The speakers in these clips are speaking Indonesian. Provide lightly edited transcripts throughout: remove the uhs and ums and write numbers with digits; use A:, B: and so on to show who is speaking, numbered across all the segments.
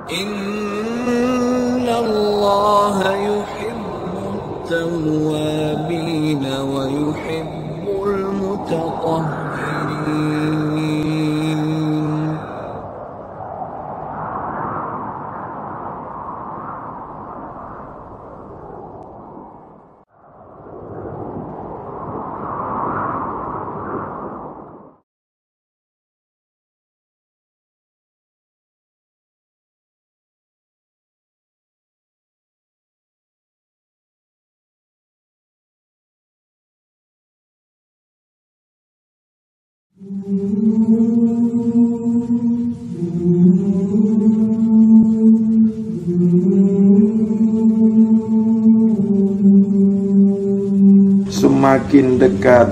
A: إن الله يحب التوابين ويحب المتطهرين.
B: Semakin dekat,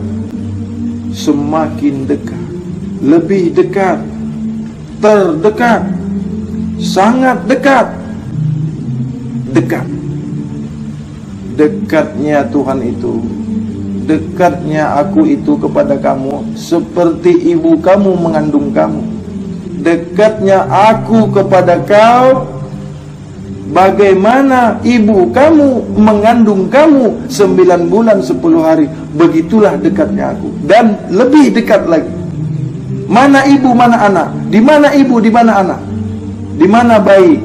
B: semakin dekat, lebih dekat, terdekat, sangat dekat, dekat. Dekatnya Tuhan itu, dekatnya aku itu kepada kamu seperti ibu kamu mengandung kamu. Dekatnya aku kepada kau bagaimana ibu kamu mengandung kamu 9 bulan 10 hari. Begitulah dekatnya aku. Dan lebih dekat lagi. Mana ibu, mana anak? Di mana ibu, di mana anak? Di mana bayi?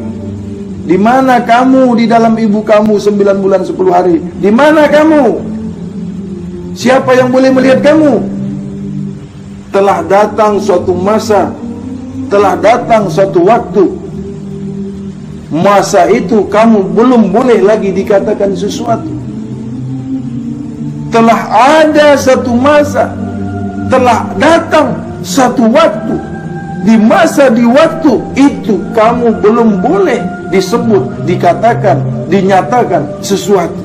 B: Di mana kamu di dalam ibu kamu 9 bulan 10 hari? Di mana kamu? Siapa yang boleh melihat kamu? Telah datang suatu masa, telah datang suatu waktu. Masa itu kamu belum boleh lagi dikatakan sesuatu. Telah ada satu masa, telah datang satu waktu. Di masa, di waktu itu kamu belum boleh disebut, dikatakan, dinyatakan sesuatu.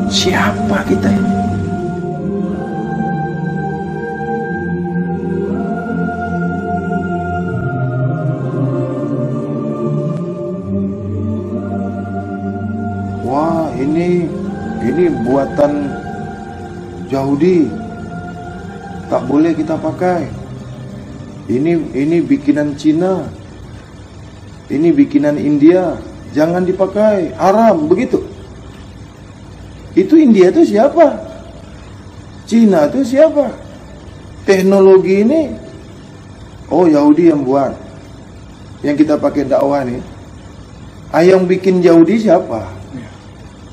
B: Siapa kita ini? Wah, ini buatan Yahudi, tak boleh kita pakai. Ini bikinan Cina, ini bikinan India, jangan dipakai, haram, begitu. Itu India itu siapa? Cina itu siapa? Teknologi ini, oh Yahudi yang buat, yang kita pakai dakwah ini. Yang bikin Yahudi siapa?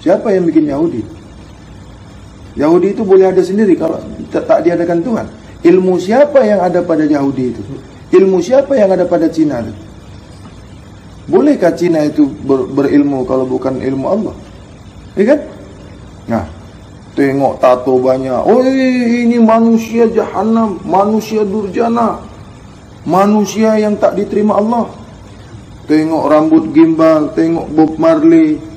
B: Siapa yang bikin Yahudi? Yahudi itu boleh ada sendiri kalau tak diadakan Tuhan. Ilmu siapa yang ada pada Yahudi itu? Ilmu siapa yang ada pada Cina itu? Bolehkah Cina itu berilmu kalau bukan ilmu Allah? Ya kan? Nah, tengok tato banyak. Oh, ini manusia jahanam, manusia durjana, manusia yang tak diterima Allah. Tengok rambut gimbal, tengok Bob Marley.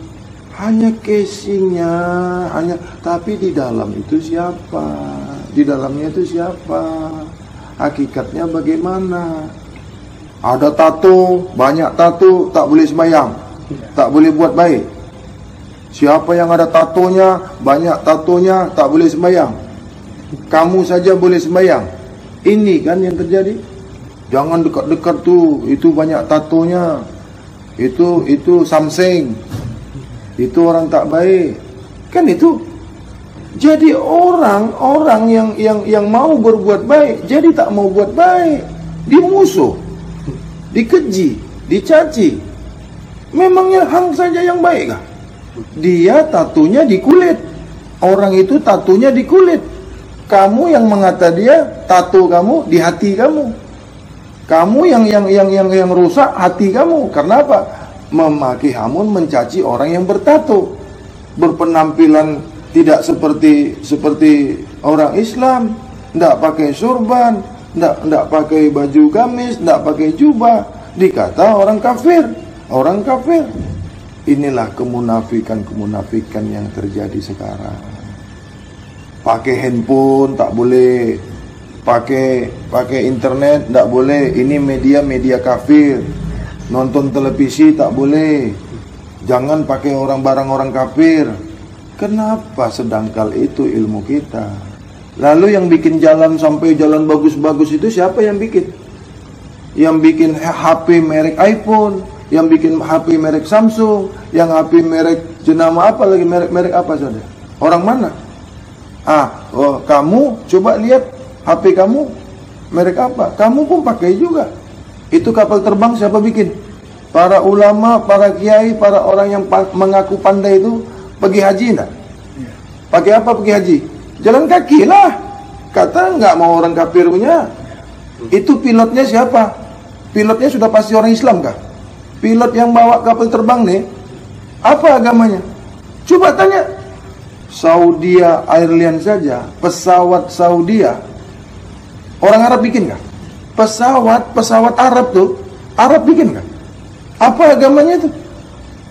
B: Hanya casingnya, tapi di dalam itu siapa? Di dalamnya itu siapa? Hakikatnya bagaimana? Ada tato, banyak tato, tak boleh sembahyang, tak boleh buat baik. Siapa yang ada tatonya, banyak tatonya, tak boleh sembahyang. Kamu saja boleh sembahyang. Ini kan yang terjadi. Jangan dekat-dekat tuh, itu banyak tatonya. Itu something. Itu orang tak baik. Kan itu. Jadi orang yang mau berbuat baik jadi tak mau buat baik. Dimusuh, dikeji, dicaci. Memangnya hang saja yang baik kah? Dia tatunya di kulit. Orang itu tatunya di kulit. Kamu yang mengata dia, tato kamu di hati kamu. Kamu yang rusak hati kamu. Karena apa? Memaki hamun, mencaci orang yang bertato, berpenampilan tidak seperti orang Islam, tidak pakai surban, tidak pakai baju gamis, tidak pakai jubah, dikata orang kafir, orang kafir. Inilah kemunafikan yang terjadi sekarang. Pakai handphone tak boleh, pakai internet tak boleh. Ini media kafir. Nonton televisi tak boleh. Jangan pakai barang orang kafir. Kenapa sedangkal itu ilmu kita? Lalu yang bikin jalan sampai jalan bagus-bagus itu siapa yang bikin? yang bikin HP merek iPhone, yang bikin HP merek Samsung, yang HP merek jenama apa lagi, merek apa saja? Orang mana? Kamu coba lihat HP kamu merek apa? Kamu pun pakai juga. Itu kapal terbang siapa bikin? Para ulama, para kiai, para orang yang mengaku pandai itu pergi haji enggak? Pakai apa pergi haji? Jalan kaki lah. Kata nggak mau orang kafir punya. Itu pilotnya siapa? Pilotnya sudah pasti orang Islam kah? Pilot yang bawa kapal terbang nih, apa agamanya? Coba tanya. Saudi Airlines saja, pesawat Saudi, orang Arab bikin kah? Pesawat Arab tuh, Arab bikin kah? Apa agamanya itu?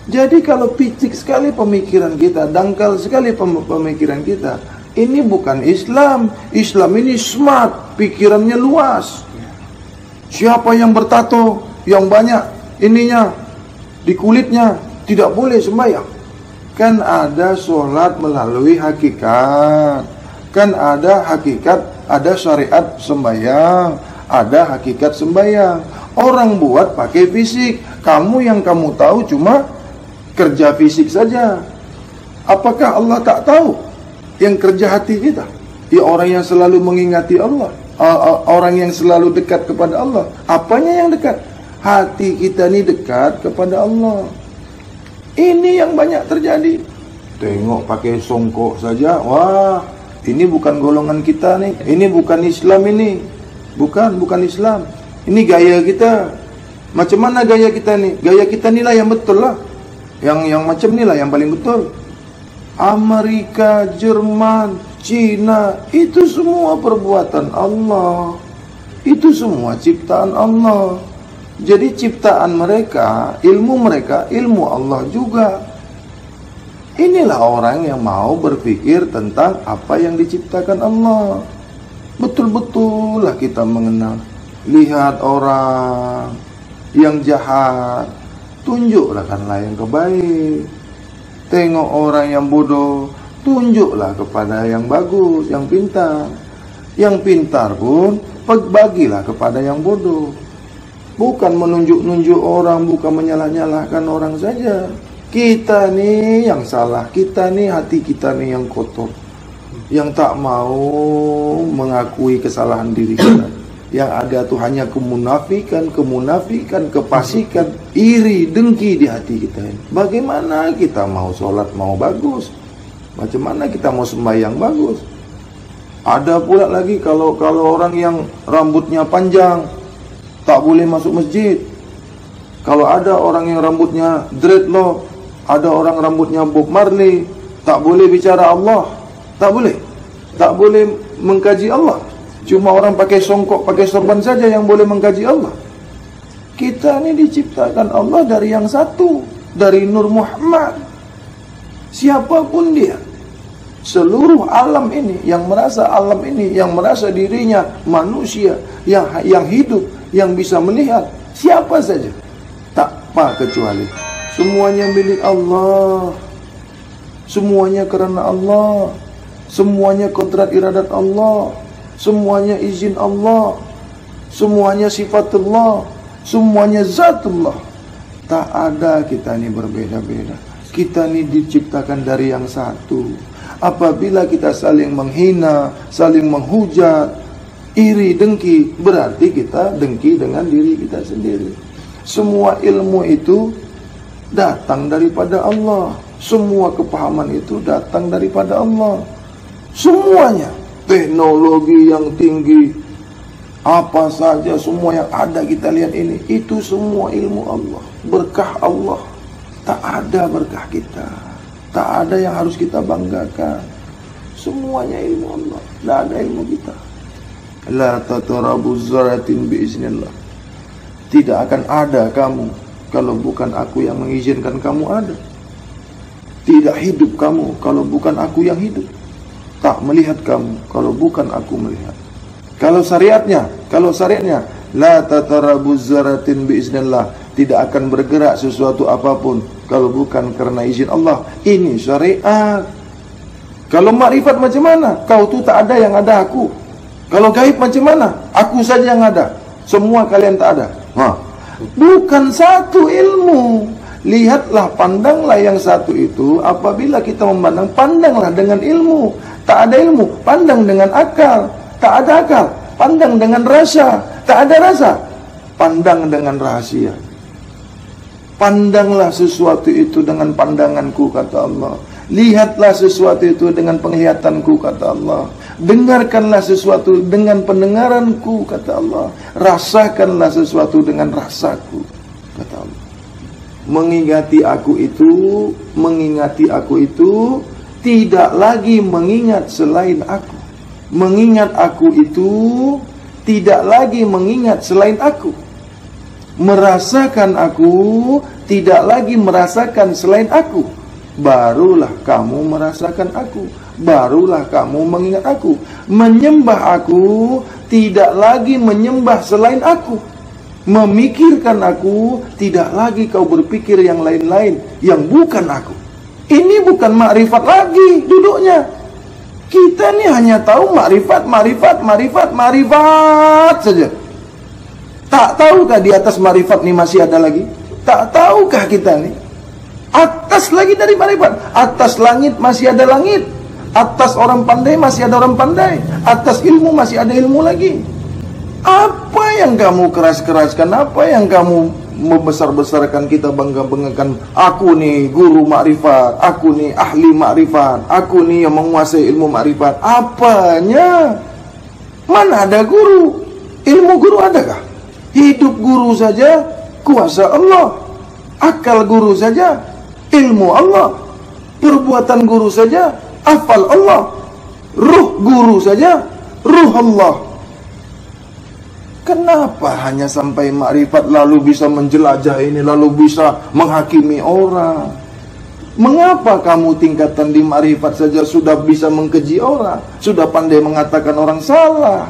B: Jadi kalau picik sekali pemikiran kita, dangkal sekali pemikiran kita, ini bukan Islam. Islam ini smart, pikirannya luas. Siapa yang bertato, yang banyak ininya di kulitnya, tidak boleh sembahyang. Kan ada sholat melalui hakikat. Kan ada hakikat, ada syariat sembahyang, ada hakikat sembahyang. Orang buat pakai fisik. Kamu yang kamu tahu cuma kerja fisik saja. Apakah Allah tak tahu yang kerja hati kita? Ya orang yang selalu mengingati Allah, orang yang selalu dekat kepada Allah. Apanya yang dekat? Hati kita ini dekat kepada Allah. Ini yang banyak terjadi. Tengok pakai songkok saja, wah, ini bukan golongan kita nih. Ini bukan Islam ini. Bukan Islam. Ini gaya kita. Macam mana gaya kita nih? Gaya kita inilah yang betul lah. Yang macam inilah yang paling betul. Amerika, Jerman, Cina, itu semua perbuatan Allah. Itu semua ciptaan Allah. Jadi ciptaan mereka, ilmu Allah juga. Inilah orang yang mau berpikir tentang apa yang diciptakan Allah. Betul-betul lah kita mengenal. Lihat orang yang jahat, tunjuklah yang kebaik. Tengok orang yang bodoh, tunjuklah kepada yang bagus, yang pintar. Yang pintar pun bagilah kepada yang bodoh. Bukan menunjuk-nunjuk orang, bukan menyalah-nyalahkan orang saja. Kita nih yang salah, kita nih hati kita nih yang kotor, yang tak mau mengakui kesalahan diri kita. Yang ada tuh hanya kemunafikan, kepasikan, iri, dengki di hati kita. Bagaimana kita mau sholat mau bagus? Macam mana kita mau sembahyang bagus? Ada pula lagi kalau orang yang rambutnya panjang tak boleh masuk masjid. Kalau ada orang yang rambutnya dreadlock, ada orang rambutnya Bob Marley, tak boleh bicara Allah. Tak boleh mengkaji Allah. Cuma orang pakai songkok, pakai sorban saja yang boleh mengkaji Allah. Kita ini diciptakan Allah dari yang satu, dari Nur Muhammad. Siapapun dia, seluruh alam ini, yang merasa alam ini, yang merasa dirinya manusia, yang hidup, yang bisa melihat, siapa saja, tak apa kecuali semuanya milik Allah. Semuanya karena Allah. Semuanya kodrat iradat Allah. Semuanya izin Allah. Semuanya sifatullah. Semuanya zatullah. Tak ada kita ini berbeda-beda. Kita ini diciptakan dari yang satu. Apabila kita saling menghina, saling menghujat, iri, dengki, berarti kita dengki dengan diri kita sendiri. Semua ilmu itu datang daripada Allah. Semua kepahaman itu datang daripada Allah. Semuanya, teknologi yang tinggi, apa saja, semua yang ada kita lihat ini, itu semua ilmu Allah, berkah Allah. Tak ada berkah kita, tak ada yang harus kita banggakan. Semuanya ilmu Allah, tak ada ilmu kita. La tatarabu zaratin biiznillah. Tidak akan ada kamu kalau bukan aku yang mengizinkan kamu ada. Tidak hidup kamu kalau bukan aku yang hidup. Tak melihat kamu kalau bukan aku melihat. Kalau syariatnya la tatarabu zaratin biiznillah, tidak akan bergerak sesuatu apapun kalau bukan karena izin Allah. Ini syariat. Kalau makrifat macam mana? Kau tu tak ada, yang ada aku. Kalau gaib macam mana? Aku saja yang ada. Semua kalian tak ada. Bukan satu ilmu. Lihatlah, pandanglah yang satu itu. Apabila kita memandang, pandanglah dengan ilmu. Tak ada ilmu, pandang dengan akal. Tak ada akal, pandang dengan rasa. Tak ada rasa, pandang dengan rahasia. Pandanglah sesuatu itu dengan pandanganku, kata Allah. Lihatlah sesuatu itu dengan penglihatanku, kata Allah. Dengarkanlah sesuatu dengan pendengaranku, kata Allah. Rasakanlah sesuatu dengan rasaku, kata Allah. Mengingati aku itu tidak lagi mengingat selain aku. Mengingat aku itu tidak lagi mengingat selain aku. Merasakan aku tidak lagi merasakan selain aku. Barulah kamu merasakan aku, barulah kamu mengingat aku. Menyembah aku tidak lagi menyembah selain aku. Memikirkan aku tidak lagi kau berpikir yang lain-lain yang bukan aku. Ini bukan makrifat lagi duduknya. Kita ini hanya tahu makrifat saja. Tak tahukah di atas makrifat ini masih ada lagi? Tak tahukah kita ini? Atas lagi dari makrifat. Atas langit masih ada langit. Atas orang pandai masih ada orang pandai. Atas ilmu masih ada ilmu lagi. Apa yang kamu keras-keraskan? Apa yang kamu membesar-besarkan, kita bangga-banggakan? Aku nih guru makrifat, aku nih ahli makrifat, aku nih yang menguasai ilmu makrifat. Apanya? Mana ada guru? Ilmu guru adakah? Hidup guru saja kuasa Allah. Akal guru saja ilmu Allah. Perbuatan guru saja afal Allah. Ruh guru saja ruh Allah. Kenapa hanya sampai makrifat lalu bisa menjelajah ini, lalu bisa menghakimi orang? Mengapa kamu tingkatan di makrifat saja sudah bisa mengkeji orang, sudah pandai mengatakan orang salah?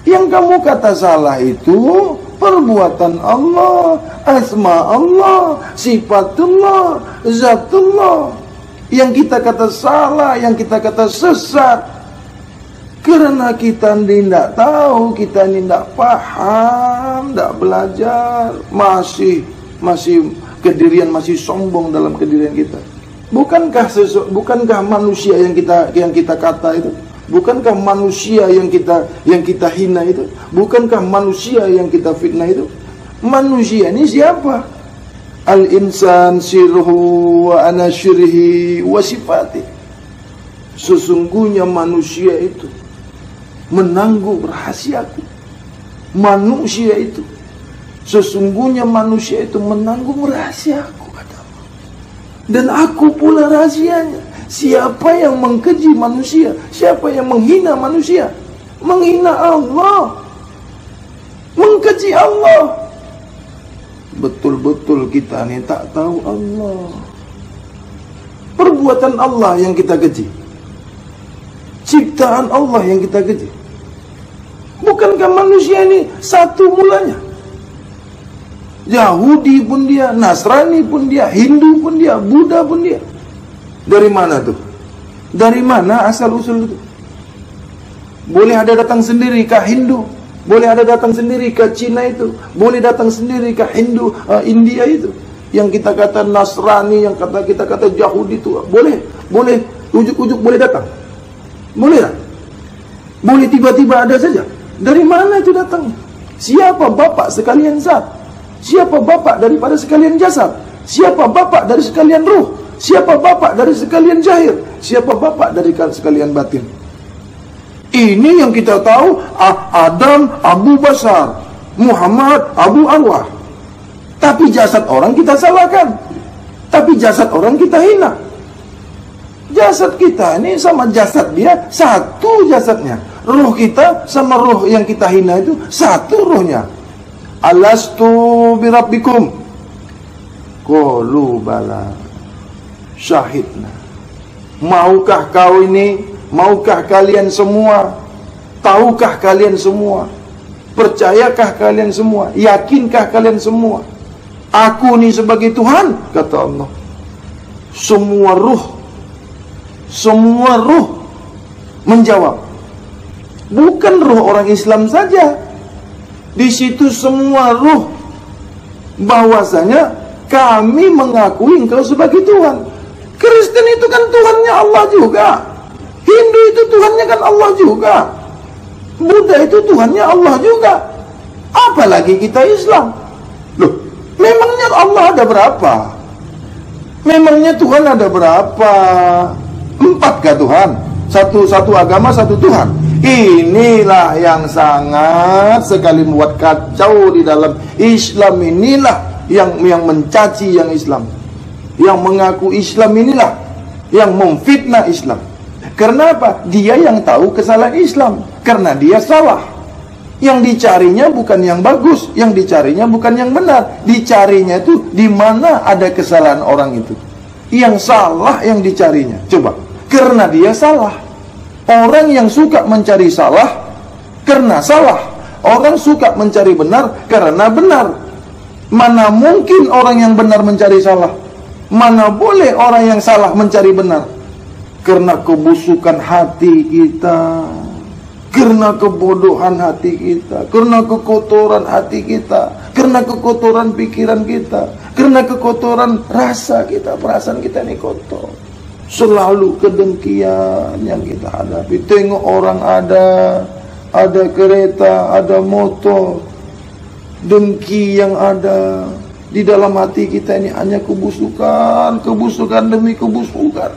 B: Yang kamu kata salah itu perbuatan Allah, asma Allah, sifatullah, zatullah. Yang kita kata salah, yang kita kata sesat, karena kita tidak tahu, kita tidak paham, tidak belajar, masih kedirian, masih sombong dalam kedirian kita. Bukankah manusia yang kita kata itu? Bukankah manusia yang kita hina itu? Bukankah manusia yang kita fitnah itu? Manusia ini siapa? Al-insan sirruhu wa ana syirhi wa sifati. Sesungguhnya manusia itu menanggung rahasiaku. Manusia itu, sesungguhnya manusia itu menanggung rahasiaku, kata Allah. Dan aku pula rahasianya. Siapa yang mengkeji manusia? Siapa yang menghina manusia? Menghina Allah, mengkeji Allah. Betul-betul kita ini tak tahu Allah. Perbuatan Allah yang kita keji, ciptaan Allah yang kita keji. Bukankah manusia ini satu mulanya? Yahudi pun dia, Nasrani pun dia, Hindu pun dia, Buddha pun dia. Dari mana tuh? Dari mana asal-usul itu? Boleh ada datang sendiri ke Hindu, boleh ada datang sendiri ke Cina itu, boleh datang sendiri ke Hindu, India itu. Yang kita kata Nasrani, yang kita kata Yahudi itu, boleh ujuk-ujuk boleh datang. Boleh tak? Boleh tiba-tiba ada saja. Dari mana itu datang? Siapa bapak sekalian zat? Siapa bapak daripada sekalian jasad? Siapa bapak dari sekalian ruh? Siapa bapak dari sekalian zahir? Siapa bapak dari sekalian batin? Ini yang kita tahu. Adam Abu Basar, Muhammad Abu Arwah. Tapi jasad orang kita salahkan. Tapi jasad orang kita hina. Jasad kita ini sama jasad dia satu jasadnya. Ruh kita sama ruh yang kita hina itu satu ruhnya. Alastu birabbikum? Qalu bala syahidna. Maukah kau ini? Maukah kalian semua? Tahukah kalian semua? Percayakah kalian semua? Yakinkah kalian semua? Aku ini sebagai Tuhan, kata Allah. Semua ruh menjawab. Bukan ruh orang Islam saja. Di situ semua ruh bahwasanya kami mengakui engkau sebagai Tuhan. Kristen itu kan Tuhannya Allah juga. Hindu itu Tuhannya kan Allah juga. Buddha itu Tuhannya Allah juga. Apalagi kita Islam. Loh, memangnya Allah ada berapa? Memangnya Tuhan ada berapa? 4 kah Tuhan? Satu agama, satu Tuhan. Inilah yang sangat sekali membuat kacau di dalam Islam. Inilah yang mencaci yang Islam, yang mengaku Islam. Inilah yang memfitnah Islam. Karena apa? Dia yang tahu kesalahan Islam, karena dia salah. Yang dicarinya bukan yang bagus, yang dicarinya bukan yang benar. Dicarinya itu di mana ada kesalahan orang itu. Yang salah yang dicarinya. Coba, karena dia salah. Orang yang suka mencari salah karena salah. Orang suka mencari benar karena benar. Mana mungkin orang yang benar mencari salah? Mana boleh orang yang salah mencari benar? Karena kebusukan hati kita, karena kebodohan hati kita, karena kekotoran hati kita, karena kekotoran pikiran kita, karena kekotoran rasa kita, perasaan kita ini kotor. Selalu kedengkian yang kita hadapi. Tengok orang ada kereta, ada motor, dengki yang ada di dalam hati kita ini hanya kebusukan, kebusukan demi kebusukan.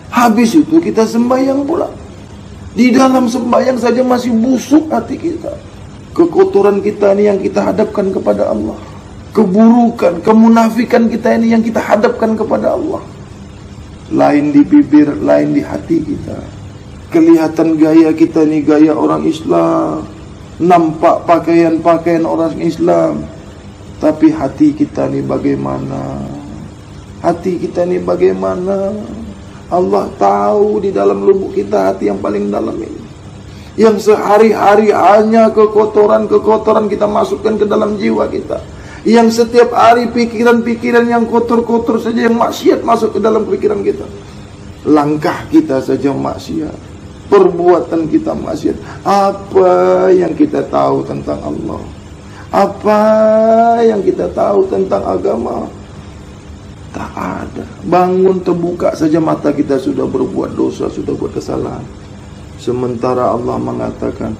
B: Habis itu kita sembahyang pula. Di dalam sembahyang saja masih busuk hati kita. Kekotoran kita ini yang kita hadapkan kepada Allah. Keburukan, kemunafikan kita ini yang kita hadapkan kepada Allah. Lain di bibir, lain di hati kita. Kelihatan gaya kita ini gaya orang Islam, nampak pakaian-pakaian orang Islam, tapi hati kita ini bagaimana? Hati kita ini bagaimana? Allah tahu di dalam lubuk kita, hati yang paling dalam ini, yang sehari-hari hanya kekotoran-kekotoran kita masukkan ke dalam jiwa kita. Yang setiap hari pikiran-pikiran yang kotor-kotor saja, yang maksiat masuk ke dalam pikiran kita. Langkah kita saja maksiat, perbuatan kita maksiat. Apa yang kita tahu tentang Allah? Apa yang kita tahu tentang agama? Tak ada. Bangun terbuka saja mata kita sudah berbuat dosa, sudah buat kesalahan. Sementara Allah mengatakan,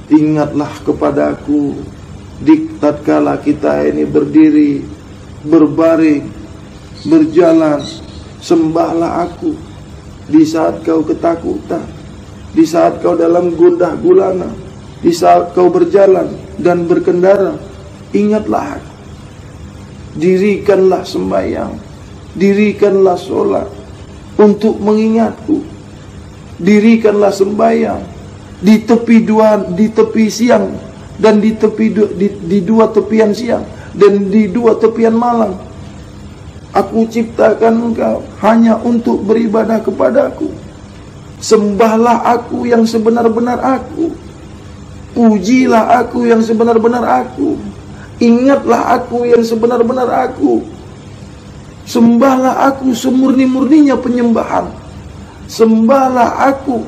B: ingatlah kepadaku di tatkala kita ini berdiri, berbaring, berjalan, sembahlah aku. Di saat kau ketakutan, di saat kau dalam gundah gulana, di saat kau berjalan dan berkendara, ingatlah aku. Dirikanlah sembahyang, dirikanlah sholat untuk mengingatku. Dirikanlah sembahyang di tepi siang dan di dua tepian siang dan di dua tepian malam. Aku ciptakan engkau hanya untuk beribadah kepadaku. Sembahlah aku yang sebenar-benar aku. Pujilah aku yang sebenar-benar aku. Ingatlah aku yang sebenar-benar aku. Sembahlah aku semurni-murninya penyembahan. Sembahlah aku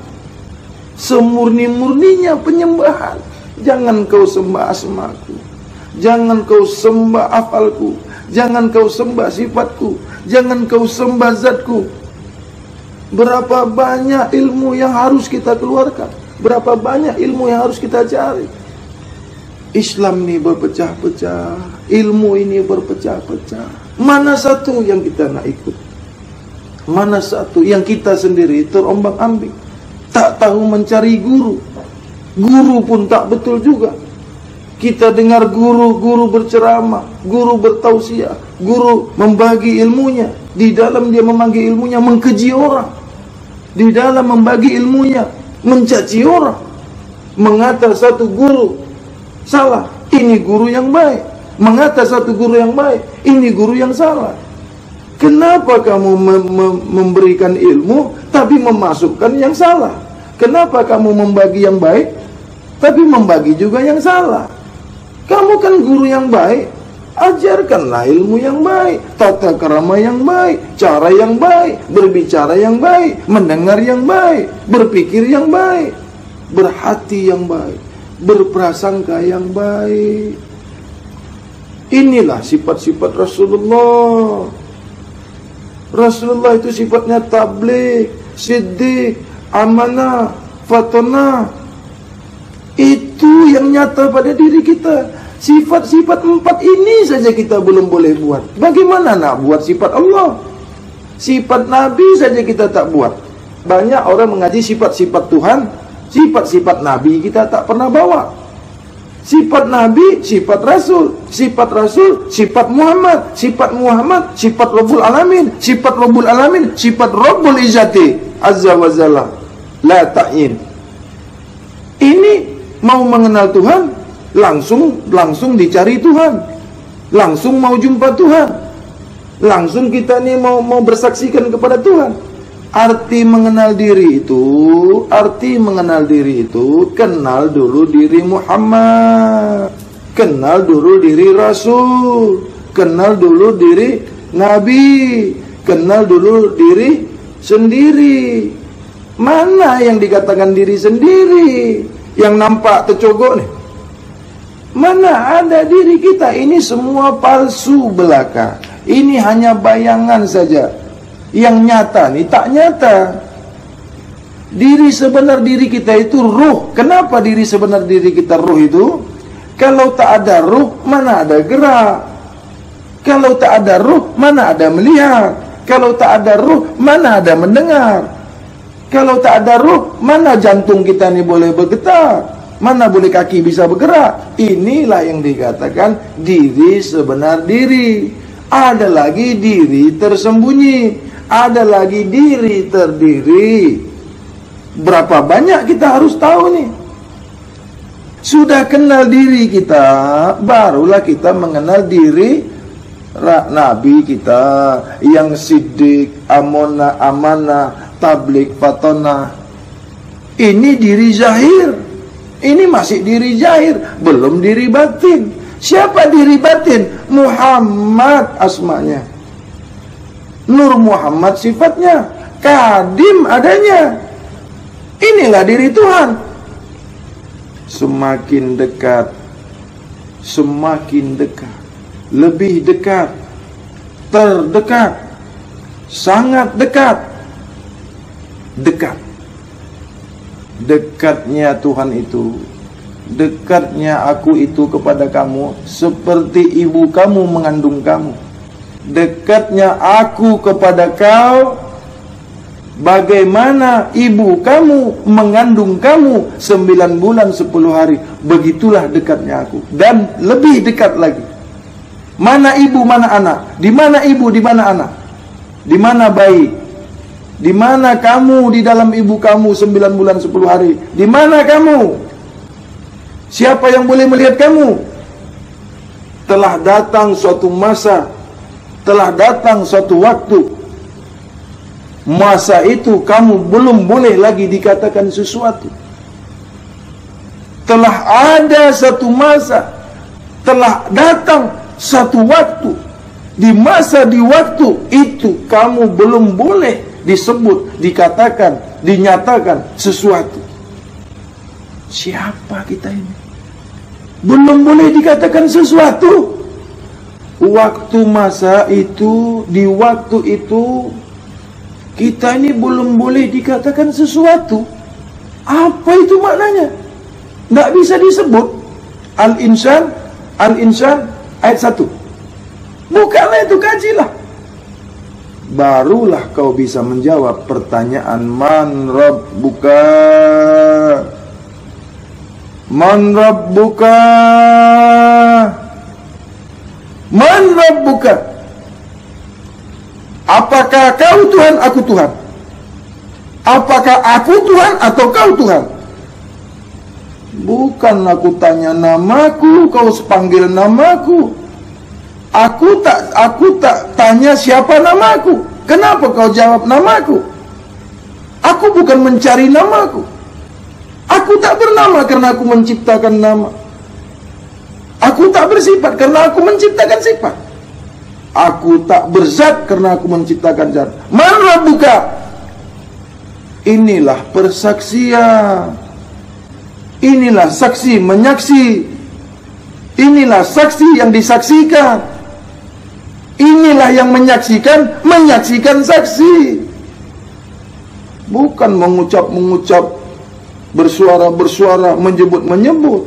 B: semurni-murninya penyembahan. Jangan kau sembah asmaku, jangan kau sembah afalku, jangan kau sembah sifatku, jangan kau sembah zatku. Berapa banyak ilmu yang harus kita keluarkan, berapa banyak ilmu yang harus kita cari. Islam ini berpecah-pecah, ilmu ini berpecah-pecah. Mana satu yang kita nak ikut? Mana satu yang kita sendiri terombang-ambing, tak tahu mencari guru. Guru pun tak betul juga. Kita dengar guru berceramah, guru bertausiah, guru membagi ilmunya. Di dalam dia membagi ilmunya mengkeji orang. Di dalam membagi ilmunya mencaci orang. Mengata satu guru salah, ini guru yang baik. Mengata satu guru yang baik, ini guru yang salah. Kenapa kamu memberikan ilmu tapi memasukkan yang salah? Kenapa kamu membagi yang baik tapi membagi juga yang salah? Kamu kan guru yang baik, ajarkanlah ilmu yang baik, tata krama yang baik, cara yang baik, berbicara yang baik, mendengar yang baik, berpikir yang baik, berhati yang baik. berprasangka yang baik. Inilah sifat-sifat Rasulullah. Rasulullah itu sifatnya tabligh, siddiq, amanah, fatonah. Itu yang nyata pada diri kita. Sifat-sifat 4 ini saja kita belum boleh buat. Bagaimana nak buat sifat Allah? Sifat Nabi saja kita tak buat. Banyak orang mengaji sifat-sifat Tuhan, sifat-sifat Nabi kita tak pernah bawa. Sifat Nabi, sifat Rasul, sifat Rasul, sifat Muhammad, sifat Muhammad, sifat Rabbul Alamin, sifat Rabbul Alamin, sifat Rabbul Izzati Azza wa Jalla la ta'in. Ini mau mengenal Tuhan, langsung dicari Tuhan, langsung mau jumpa Tuhan, langsung kita nih mau bersaksikan kepada Tuhan. Arti mengenal diri itu kenal dulu diri Muhammad, kenal dulu diri Rasul, kenal dulu diri Nabi, kenal dulu diri sendiri. Mana yang dikatakan diri sendiri? Yang nampak tercogok nih. Mana ada diri kita? Ini semua palsu belaka. Ini hanya bayangan saja. Yang nyata nih tak nyata. Diri sebenar diri kita itu ruh. Kenapa diri sebenar diri kita ruh itu? Kalau tak ada ruh, mana ada gerak? Kalau tak ada ruh, mana ada melihat? Kalau tak ada ruh, mana ada mendengar? Kalau tak ada ruh, mana jantung kita nih boleh bergetar? Mana boleh kaki bisa bergerak? Inilah yang dikatakan diri sebenar diri. Ada lagi diri tersembunyi, ada lagi diri terdiri. Berapa banyak kita harus tahu nih. Sudah kenal diri kita, barulah kita mengenal diri Nabi kita yang siddiq, amanah, tabligh, fatonah. Ini diri zahir. Ini masih diri zahir, belum diri batin. Siapa diri batin? Muhammad asmanya, Nur Muhammad sifatnya, Kadim adanya. Inilah diri Tuhan. Semakin dekat, lebih dekat, terdekat, sangat dekat. Dekatnya Tuhan itu, dekatnya aku itu kepada kamu seperti ibu kamu mengandung kamu. Dekatnya aku kepada kau bagaimana ibu kamu mengandung kamu 9 bulan 10 hari. Begitulah dekatnya aku. Dan lebih dekat lagi. Mana ibu, mana anak? Di mana ibu, di mana anak? Di mana bayi? Di mana kamu di dalam ibu kamu 9 bulan 10 hari? Di mana kamu? Siapa yang boleh melihat kamu? Telah datang suatu masa, telah datang suatu waktu. Masa itu kamu belum boleh lagi dikatakan sesuatu. Telah ada satu masa, telah datang satu waktu. Di masa di waktu itu kamu belum boleh disebut, dikatakan, dinyatakan sesuatu. Siapa kita ini? Belum boleh dikatakan sesuatu. Waktu masa itu, di waktu itu kita ini belum boleh dikatakan sesuatu. Apa itu maknanya? Tidak bisa disebut. Al-Insan ayat 1. Bukanlah itu, kajilah. Barulah kau bisa menjawab pertanyaan man rabbuka. Man rabbuka. Man rabbuka. Apakah kau Tuhan, aku Tuhan? Apakah aku Tuhan atau kau Tuhan? Bukan aku tanya namaku, kau panggil namaku. Aku tak tanya siapa namaku. Kenapa kau jawab namaku? Aku bukan mencari namaku. Aku tak bernama karena aku menciptakan nama. Aku tak bersifat karena aku menciptakan sifat. Aku tak berzat karena aku menciptakan zat. Man rabbuka. Inilah persaksian. Inilah saksi menyaksi. Inilah saksi yang disaksikan. Inilah yang menyaksikan saksi. Bukan mengucap-mengucap, bersuara-bersuara, menyebut-menyebut.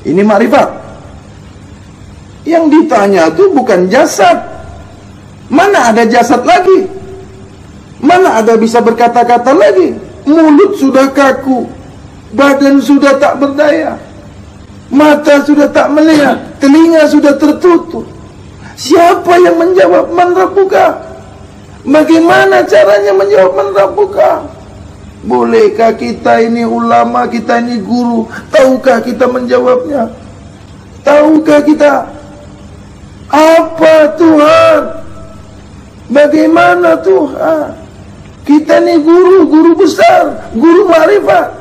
B: Ini makrifat. Yang ditanya itu bukan jasad. Mana ada jasad lagi? Mana ada bisa berkata-kata lagi? Mulut sudah kaku, badan sudah tak berdaya, mata sudah tak melihat, telinga sudah tertutup. Siapa yang menjawab man rabbuka? Bagaimana caranya menjawab man rabbuka? Bolehkah kita ini ulama, kita ini guru, tahukah kita menjawabnya? Tahukah kita apa Tuhan? Bagaimana Tuhan? Kita ini guru besar, guru makrifat.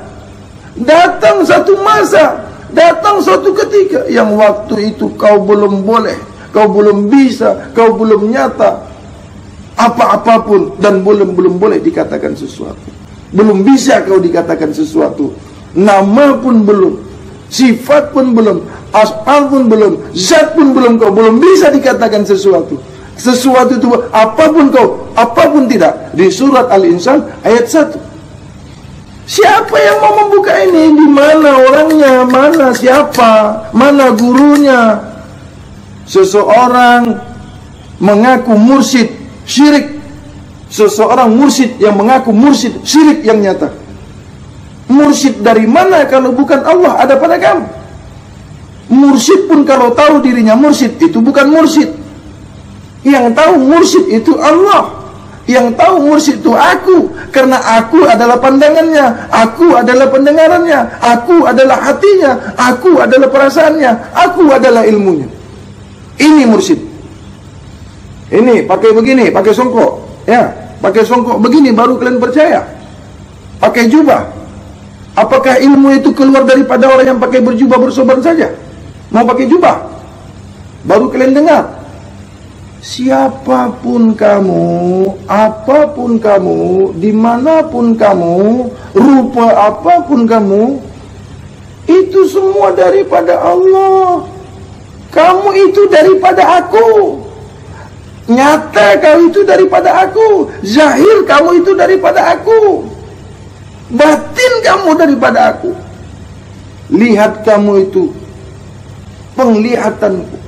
B: Datang satu masa, datang suatu ketika yang waktu itu kau belum boleh, kau belum bisa, kau belum nyata apa-apapun, dan belum boleh dikatakan sesuatu. Belum bisa kau dikatakan sesuatu. Nama pun belum, sifat pun belum, asal pun belum, zat pun belum, kau belum bisa dikatakan sesuatu. Sesuatu itu apapun kau, apapun tidak. Di surat Al-Insan ayat 1. Siapa yang mau membuka ini? Di mana orangnya? Mana siapa? Mana gurunya? Seseorang mengaku mursyid syirik. Seseorang mursyid yang mengaku mursyid syirik yang nyata. Mursyid dari mana kalau bukan Allah ada pada kamu? Mursyid pun kalau tahu dirinya mursyid, itu bukan mursyid. Yang tahu mursyid itu Allah. Yang tahu mursyid itu aku. Karena aku adalah pandangannya, aku adalah pendengarannya, aku adalah hatinya, aku adalah perasaannya, aku adalah ilmunya. Ini mursyid. Ini pakai begini, pakai songkok, ya, pakai songkok begini baru kalian percaya. Pakai jubah. Apakah ilmu itu keluar daripada orang yang pakai berjubah bersorban saja? Mau pakai jubah baru kalian dengar. Siapapun kamu, apapun kamu, dimanapun kamu, rupa apapun kamu, itu semua daripada Allah. Kamu itu daripada aku. Nyata kau itu daripada aku. Zahir kamu itu daripada aku. Batin kamu daripada aku. Lihat kamu itu penglihatanku.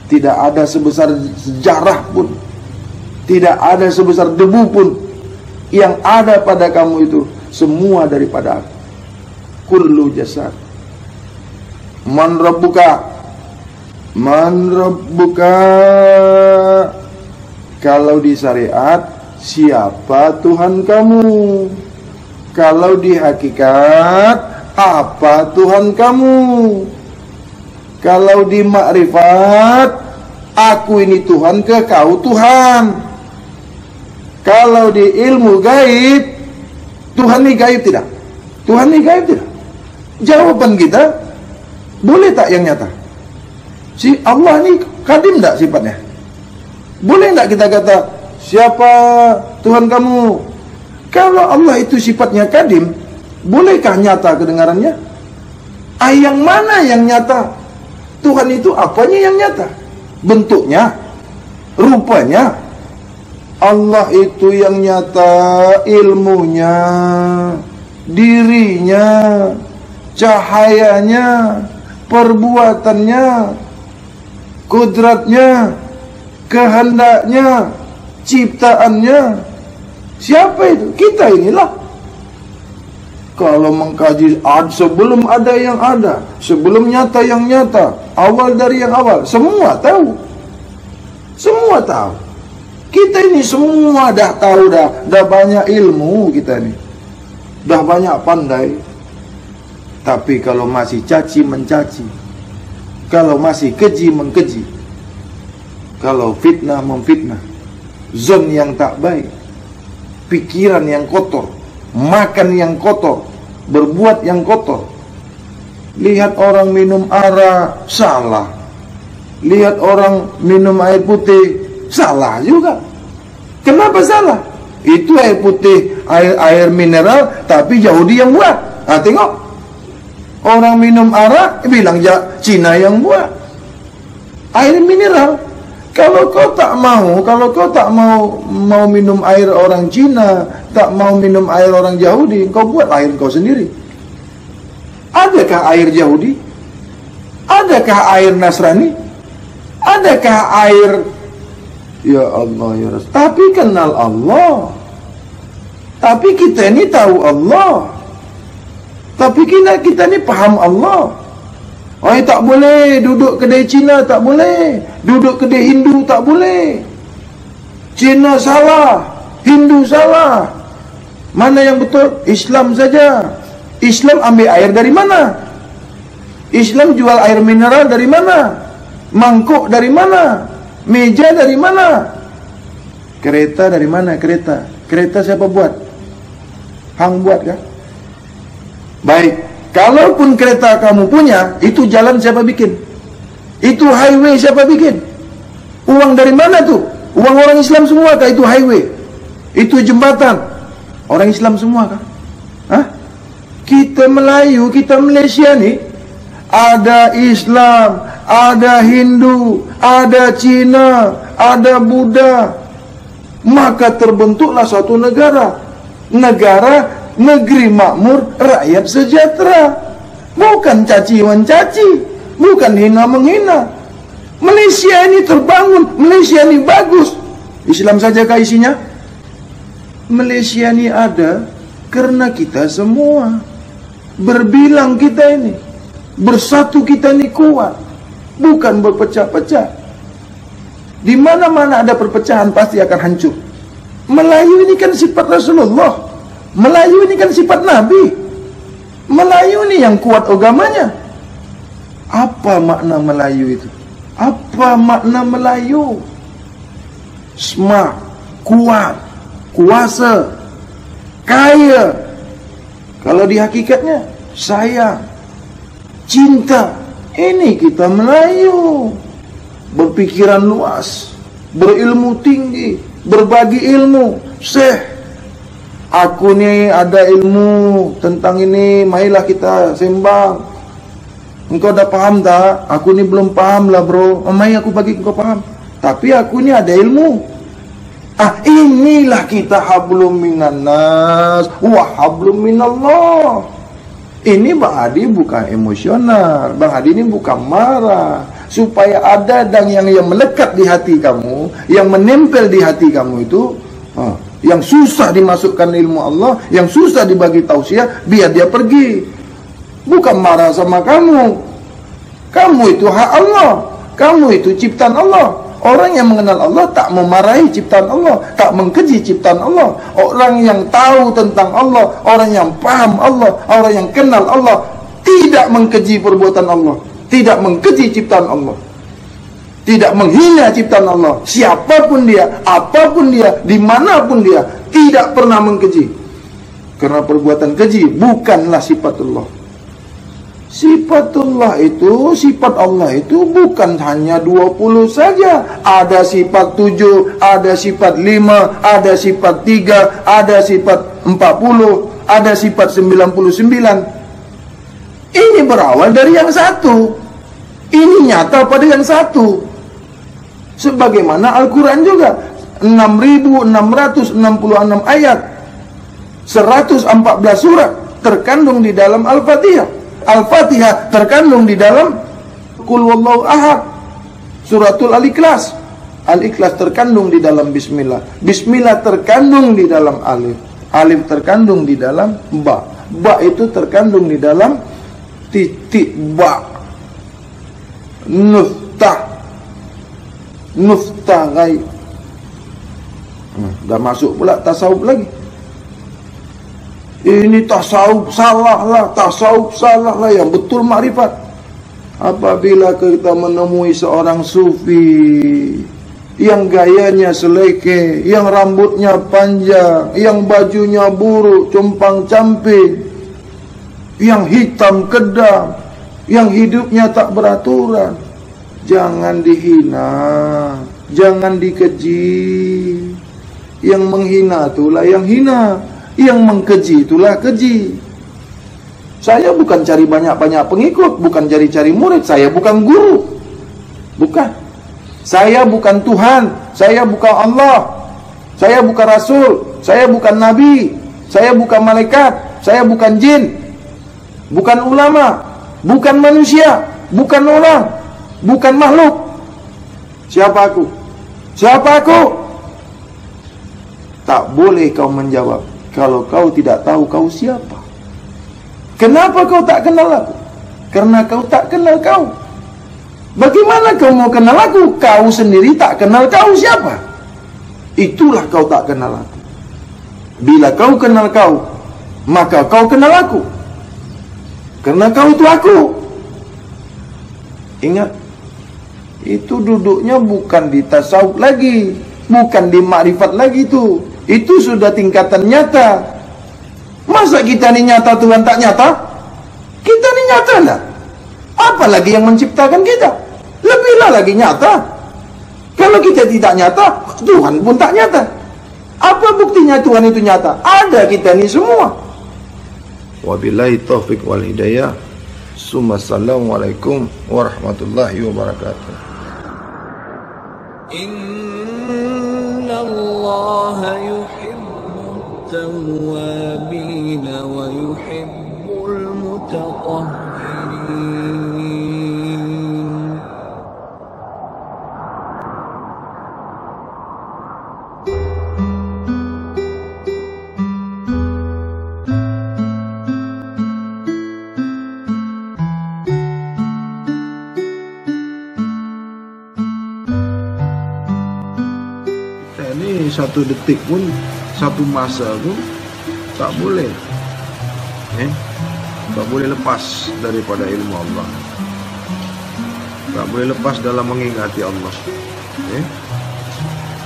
B: Tidak ada sebesar sejarah pun, tidak ada sebesar debu pun. Yang ada pada kamu itu semua daripada aku. Kullu jasad. Man rabbuka? Man rabbuka? Kalau di syariat, siapa Tuhan kamu? Kalau di hakikat, apa Tuhan kamu? Kalau di makrifat, aku ini Tuhan ke kau Tuhan. Kalau di ilmu gaib, Tuhan ini gaib tidak? Tuhan ini gaib tidak? Jawaban kita, boleh tak yang nyata? Si Allah ini kadim tak sifatnya? Boleh tak kita kata, siapa Tuhan kamu? Kalau Allah itu sifatnya kadim, bolehkah nyata kedengarannya? Yang mana yang nyata? Tuhan itu apanya yang nyata? Bentuknya, rupanya. Allah itu yang nyata, ilmunya, dirinya, cahayanya, perbuatannya, kudratnya, kehendaknya, ciptaannya. Siapa itu? Kita inilah. Kalau mengkaji sebelum ada yang ada, sebelum nyata yang nyata, awal dari yang awal, semua tahu. Semua tahu. Kita ini semua dah tahu dah banyak ilmu kita ini. Dah banyak pandai. Tapi kalau masih caci mencaci, kalau masih keji mengkeji, kalau fitnah memfitnah, zon yang tak baik, pikiran yang kotor, makan yang kotor, berbuat yang kotor. Lihat orang minum arak, salah. Lihat orang minum air putih, salah juga. Kenapa salah? Itu air putih, air mineral, tapi Yahudi yang buat. Tengok, Orang minum arak bilang Cina yang buat. Air mineral. Kalau kau tak mau minum air orang Cina, tak mau minum air orang Yahudi, kau buat air kau sendiri. Adakah air Yahudi? Adakah air Nasrani? Adakah air, ya Allah ya Rasul. Tapi kenal Allah. Tapi kita ini tahu Allah. Tapi kita ini paham Allah. Oh, tak boleh duduk kedai Cina, tak boleh. Duduk kedai Hindu, tak boleh. Cina salah, Hindu salah. Mana yang betul? Islam saja. Islam ambil air dari mana? Islam jual air mineral dari mana? Mangkuk dari mana? Meja dari mana? Kereta dari mana? Kereta siapa buat? Hang buat kan? Baik, kalaupun kereta kamu punya, itu jalan siapa bikin? Itu highway siapa bikin? Uang dari mana tuh? Uang orang Islam semua kah itu highway? Itu jembatan? Orang Islam semua kah? Hah? Kita Melayu, kita Malaysia nih, ada Islam, ada Hindu, ada Cina, ada Buddha. Maka terbentuklah suatu negara. Negeri makmur, rakyat sejahtera. Bukan caci mencaci, bukan hina menghina. Malaysia ini terbangun, Malaysia ini bagus. Islam sajakah isinya? Malaysia ini ada karena kita semua berbilang, kita ini bersatu, kita ini kuat, bukan berpecah-pecah. Di mana-mana ada perpecahan pasti akan hancur. Melayu ini kan sifat Rasulullah. Melayu ini kan sifat Nabi. Melayu ini yang kuat agamanya. Apa makna Melayu itu? Apa makna Melayu? Smart, kuat, kuasa, kaya. Kalau di hakikatnya sayang, cinta. Ini kita Melayu. Berpikiran luas, berilmu tinggi, berbagi ilmu. Syekh, aku ni ada ilmu tentang ini, marilah kita sembang. Engkau dah faham tak? Aku ni belum faham lah bro. Mari aku bagi engkau faham. Tapi aku ni ada ilmu. Inilah kita hablum minan nas wa hablum minallah. Ini Bang Hadi bukan emosional. Bang Hadi ini bukan marah. Supaya ada dan yang melekat di hati kamu, yang menempel di hati kamu itu, yang susah dimasukkan ilmu Allah, yang susah dibagi tausiah, biar dia pergi. Bukan marah sama kamu. Kamu itu hak Allah. Kamu itu ciptaan Allah. Orang yang mengenal Allah tak memarahi ciptaan Allah, tak mengkeji ciptaan Allah. Orang yang tahu tentang Allah, orang yang paham Allah, orang yang kenal Allah, tidak mengkeji perbuatan Allah, tidak mengkeji ciptaan Allah, tidak menghina ciptaan Allah. Siapapun dia, apapun dia, dimanapun dia, tidak pernah mengkeji. Karena perbuatan keji bukanlah sifatullah. Sifatullah itu, sifat Allah itu bukan hanya 20 saja. Ada sifat 7, ada sifat 5, ada sifat 3, ada sifat 40, ada sifat 99. Ini berawal dari yang satu. Ini nyata pada yang satu. Sebagaimana Al-Quran juga 6.666 ayat, 114 surat terkandung di dalam Al-Fatihah. Al-Fatihah terkandung di dalam Qul Wallahu Ahad. Suratul Al-Ikhlas. Al-Ikhlas terkandung di dalam Bismillah. Bismillah terkandung di dalam Alif. Alif terkandung di dalam Ba. Ba itu terkandung di dalam titik Ba. Nuftah. Nuftah ghaib. Dah masuk pula tasawuf lagi. Ini tasawuf salah lah, tasawuf salah lah, yang betul makrifat. Apabila kita menemui seorang sufi yang gayanya seleke, yang rambutnya panjang, yang bajunya buruk, compang-camping, yang hitam kedam, yang hidupnya tak beraturan, jangan dihina, jangan dikeji. Yang menghina itulah yang hina, yang mengkeji itulah keji. Saya bukan cari banyak-banyak pengikut, bukan cari-cari murid, saya bukan guru. Bukan. Saya bukan Tuhan, saya bukan Allah, saya bukan Rasul, saya bukan Nabi, saya bukan malaikat, saya bukan jin, bukan ulama, bukan manusia, bukan orang, bukan makhluk. Siapa aku? Siapa aku? Tak boleh kau menjawab kalau kau tidak tahu kau siapa. Kenapa kau tak kenal aku? Karena kau tak kenal kau. Bagaimana kau mau kenal aku? Kau sendiri tak kenal kau siapa. Itulah kau tak kenal aku. Bila kau kenal kau, maka kau kenal aku. Karena kau itu aku. Ingat, itu duduknya bukan di tasawuf lagi, bukan di makrifat lagi itu. Itu sudah tingkatan nyata. Masa kita ini nyata, Tuhan tak nyata? Kita ini nyata enggak? Apalagi yang menciptakan kita? Lebihlah lagi nyata. Kalau kita tidak nyata, Tuhan pun tak nyata. Apa buktinya Tuhan itu nyata? Ada kita ini semua. Wabillahi taufiq wal hidayah. Assalamualaikum warahmatullahi wabarakatuh.
A: Innallaha yuhibbut tawwabin wa yuhibbul mutatahhirin.
B: Ini satu detik pun, satu masa pun tak boleh, tak boleh lepas daripada ilmu Allah. Tak boleh lepas dalam mengingati Allah.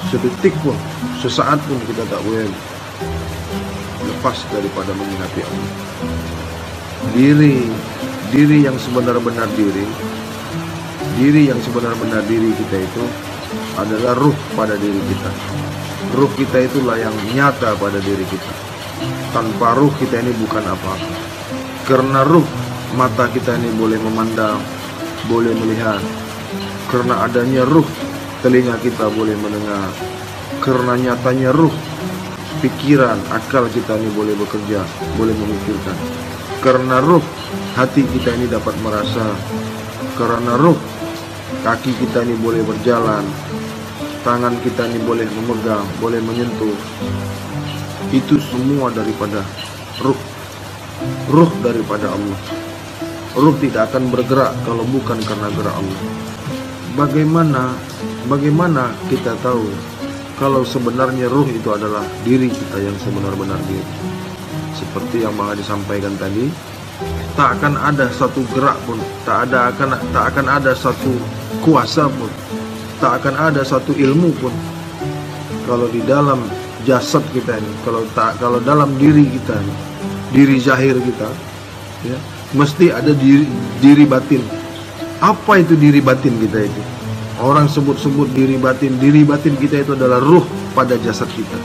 B: Sedetik pun, sesaat pun kita tak boleh lepas daripada mengingati Allah. Diri yang sebenar-benar diri yang sebenar-benar diri kita itu adalah ruh pada diri kita. Ruh kita itulah yang nyata pada diri kita. Tanpa ruh kita ini bukan apa-apa. Karena ruh, mata kita ini boleh memandang, boleh melihat. Karena adanya ruh, telinga kita boleh mendengar. Karena nyatanya ruh, pikiran, akal kita ini boleh bekerja, boleh memikirkan. Karena ruh, hati kita ini dapat merasa. Karena ruh, kaki kita ini boleh berjalan, tangan kita ini boleh memegang, boleh menyentuh. Itu semua daripada ruh. Ruh daripada Allah. Ruh tidak akan bergerak kalau bukan karena gerak Allah. Bagaimana kita tahu kalau sebenarnya ruh itu adalah diri kita yang sebenar-benar diri? Seperti yang Maha disampaikan tadi, tak akan ada satu gerak pun, tak akan ada satu kuasa pun, tak akan ada satu ilmu pun kalau di dalam jasad kita ini, kalau dalam diri kita ini, diri zahir kita, ya, mesti ada diri batin. Apa itu diri batin kita itu? Orang sebut-sebut diri batin kita itu adalah ruh pada jasad kita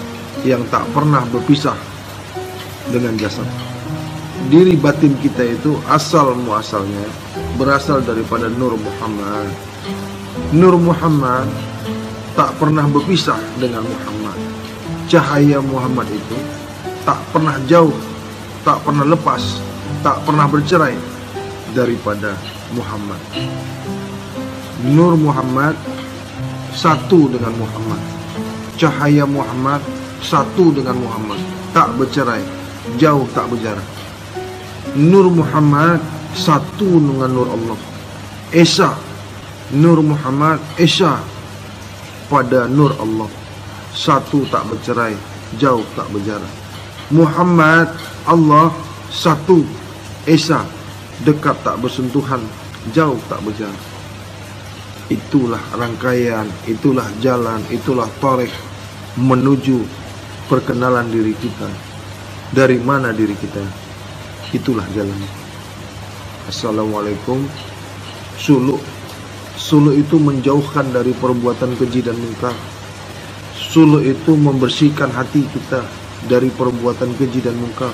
B: yang tak pernah berpisah dengan jasad. Diri batin kita itu asal muasalnya berasal daripada Nur Muhammad. Nur Muhammad tak pernah berpisah dengan Muhammad. Cahaya Muhammad itu tak pernah jauh, tak pernah lepas, tak pernah bercerai daripada Muhammad. Nur Muhammad satu dengan Muhammad. Cahaya Muhammad satu dengan Muhammad, tak bercerai, jauh tak berjarak. Nur Muhammad satu dengan Nur Allah. Esa Nur Muhammad, Esa pada Nur Allah. Satu tak bercerai, jauh tak berjarak. Muhammad, Allah satu, Esa dekat tak bersentuhan, jauh tak berjarak. Itulah rangkaian, itulah jalan, itulah tarik menuju perkenalan diri kita. Dari mana diri kita? Itulah jalannya. Assalamualaikum. Suluk itu menjauhkan dari perbuatan keji dan munkar. Suluk itu membersihkan hati kita dari perbuatan keji dan munkar.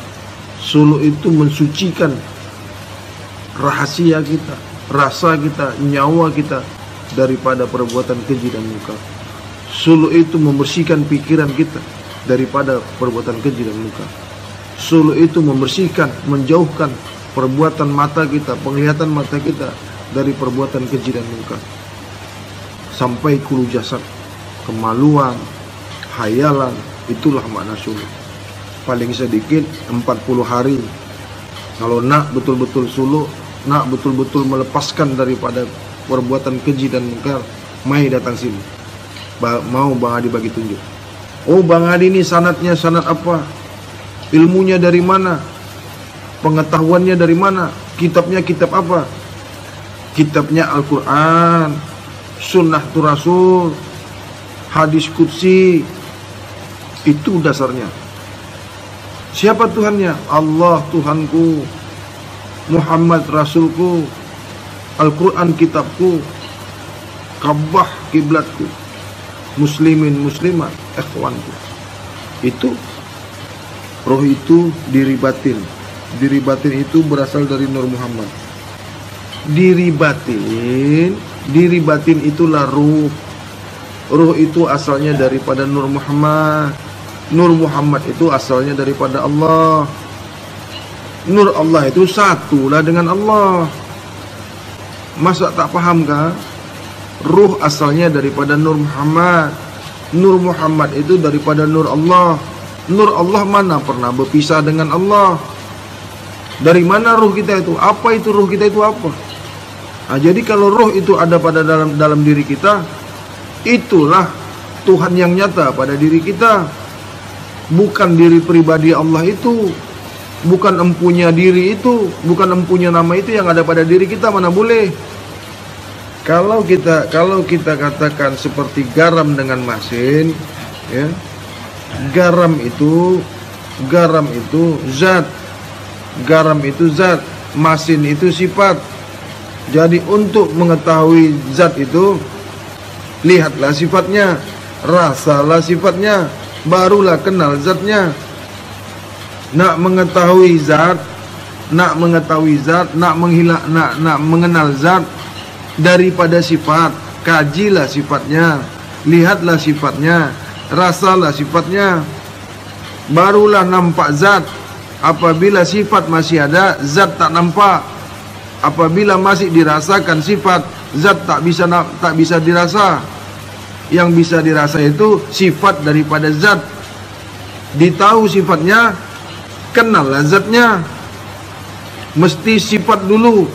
B: Suluk itu mensucikan rahasia kita, rasa kita, nyawa kita daripada perbuatan keji dan munkar. Suluk itu membersihkan pikiran kita daripada perbuatan keji dan munkar. Suluk itu membersihkan, menjauhkan perbuatan mata kita, penglihatan mata kita dari perbuatan keji dan munkar. Sampai kulu jasad, kemaluan, hayalan, itulah makna suluk. Paling sedikit 40 hari. Kalau nak betul-betul suluk, nak betul-betul melepaskan daripada perbuatan keji dan munkar, mai datang sini. Mau Bang Adi bagi tunjuk. Oh, Bang Adi ini sanadnya sanad apa? Ilmunya dari mana? Pengetahuannya dari mana? Kitabnya kitab apa? Kitabnya Al-Quran, Sunnah Rasul, hadis qudsi. Itu dasarnya. Siapa Tuhannya? Allah Tuhanku, Muhammad Rasulku, Al-Quran kitabku, Ka'bah kiblatku, muslimin muslimat ikhwanku. Itu roh, itu diri batin. Diri batin itu berasal dari Nur Muhammad. Diri batin itulah ruh. Ruh itu asalnya daripada Nur Muhammad. Nur Muhammad itu asalnya daripada Allah. Nur Allah itu satulah dengan Allah. Masa tak paham kah? Ruh asalnya daripada Nur Muhammad. Nur Muhammad itu daripada Nur Allah. Nur Allah mana pernah berpisah dengan Allah? Dari mana ruh kita itu? Apa itu ruh kita itu apa? Nah, jadi kalau ruh itu ada pada dalam diri kita, itulah Tuhan yang nyata pada diri kita. Bukan diri pribadi Allah itu, bukan empunya diri itu, bukan empunya nama itu yang ada pada diri kita, mana boleh. Kalau kita katakan seperti garam dengan masin, ya, garam itu zat, masin itu sifat. Jadi untuk mengetahui zat itu, lihatlah sifatnya, rasalah sifatnya, barulah kenal zatnya. Nak mengetahui zat, nak mengenal zat daripada sifat, kajilah sifatnya, lihatlah sifatnya, rasalah sifatnya, barulah nampak zat. Apabila sifat masih ada, zat tak nampak. Apabila masih dirasakan sifat, zat tak bisa dirasa. Yang bisa dirasa itu sifat daripada zat. Ditahu sifatnya, kenallah zatnya. Mesti sifat dulu,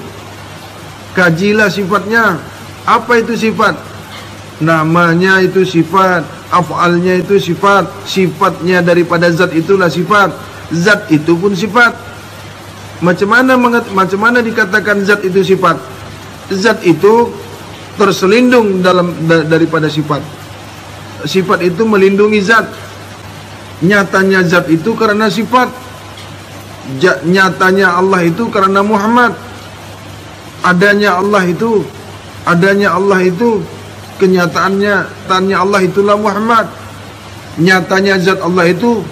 B: kajilah sifatnya. Apa itu sifat? Namanya itu sifat, af'alnya itu sifat, sifatnya daripada zat itulah sifat, zat itu pun sifat. Macam mana dikatakan zat itu sifat? Zat itu terselindung daripada sifat. Sifat itu melindungi zat. Nyatanya zat itu karena sifat. Nyatanya Allah itu karena Muhammad. Adanya Allah itu, kenyataannya Allah itulah Muhammad. Nyatanya zat Allah itu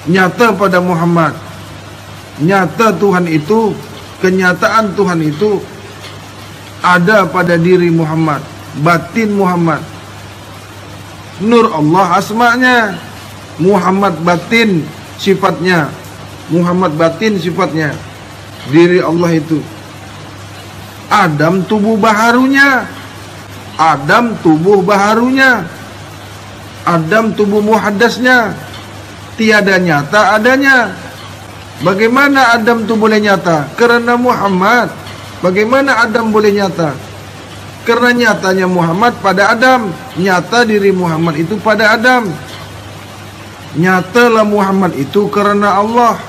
B: nyata pada Muhammad. Nyata Tuhan itu, kenyataan Tuhan itu ada pada diri Muhammad, batin Muhammad. Nur Allah asma'nya, Muhammad batin sifatnya, Muhammad batin sifatnya. Diri Allah itu Adam tubuh baharunya, Adam tubuh baharunya, Adam tubuh muhaddasnya. Tiada nyata adanya. Bagaimana Adam itu boleh nyata? Karena Muhammad. Bagaimana Adam boleh nyata? Karena nyatanya Muhammad pada Adam. Nyata diri Muhammad itu pada Adam. Nyatalah Muhammad itu karena Allah.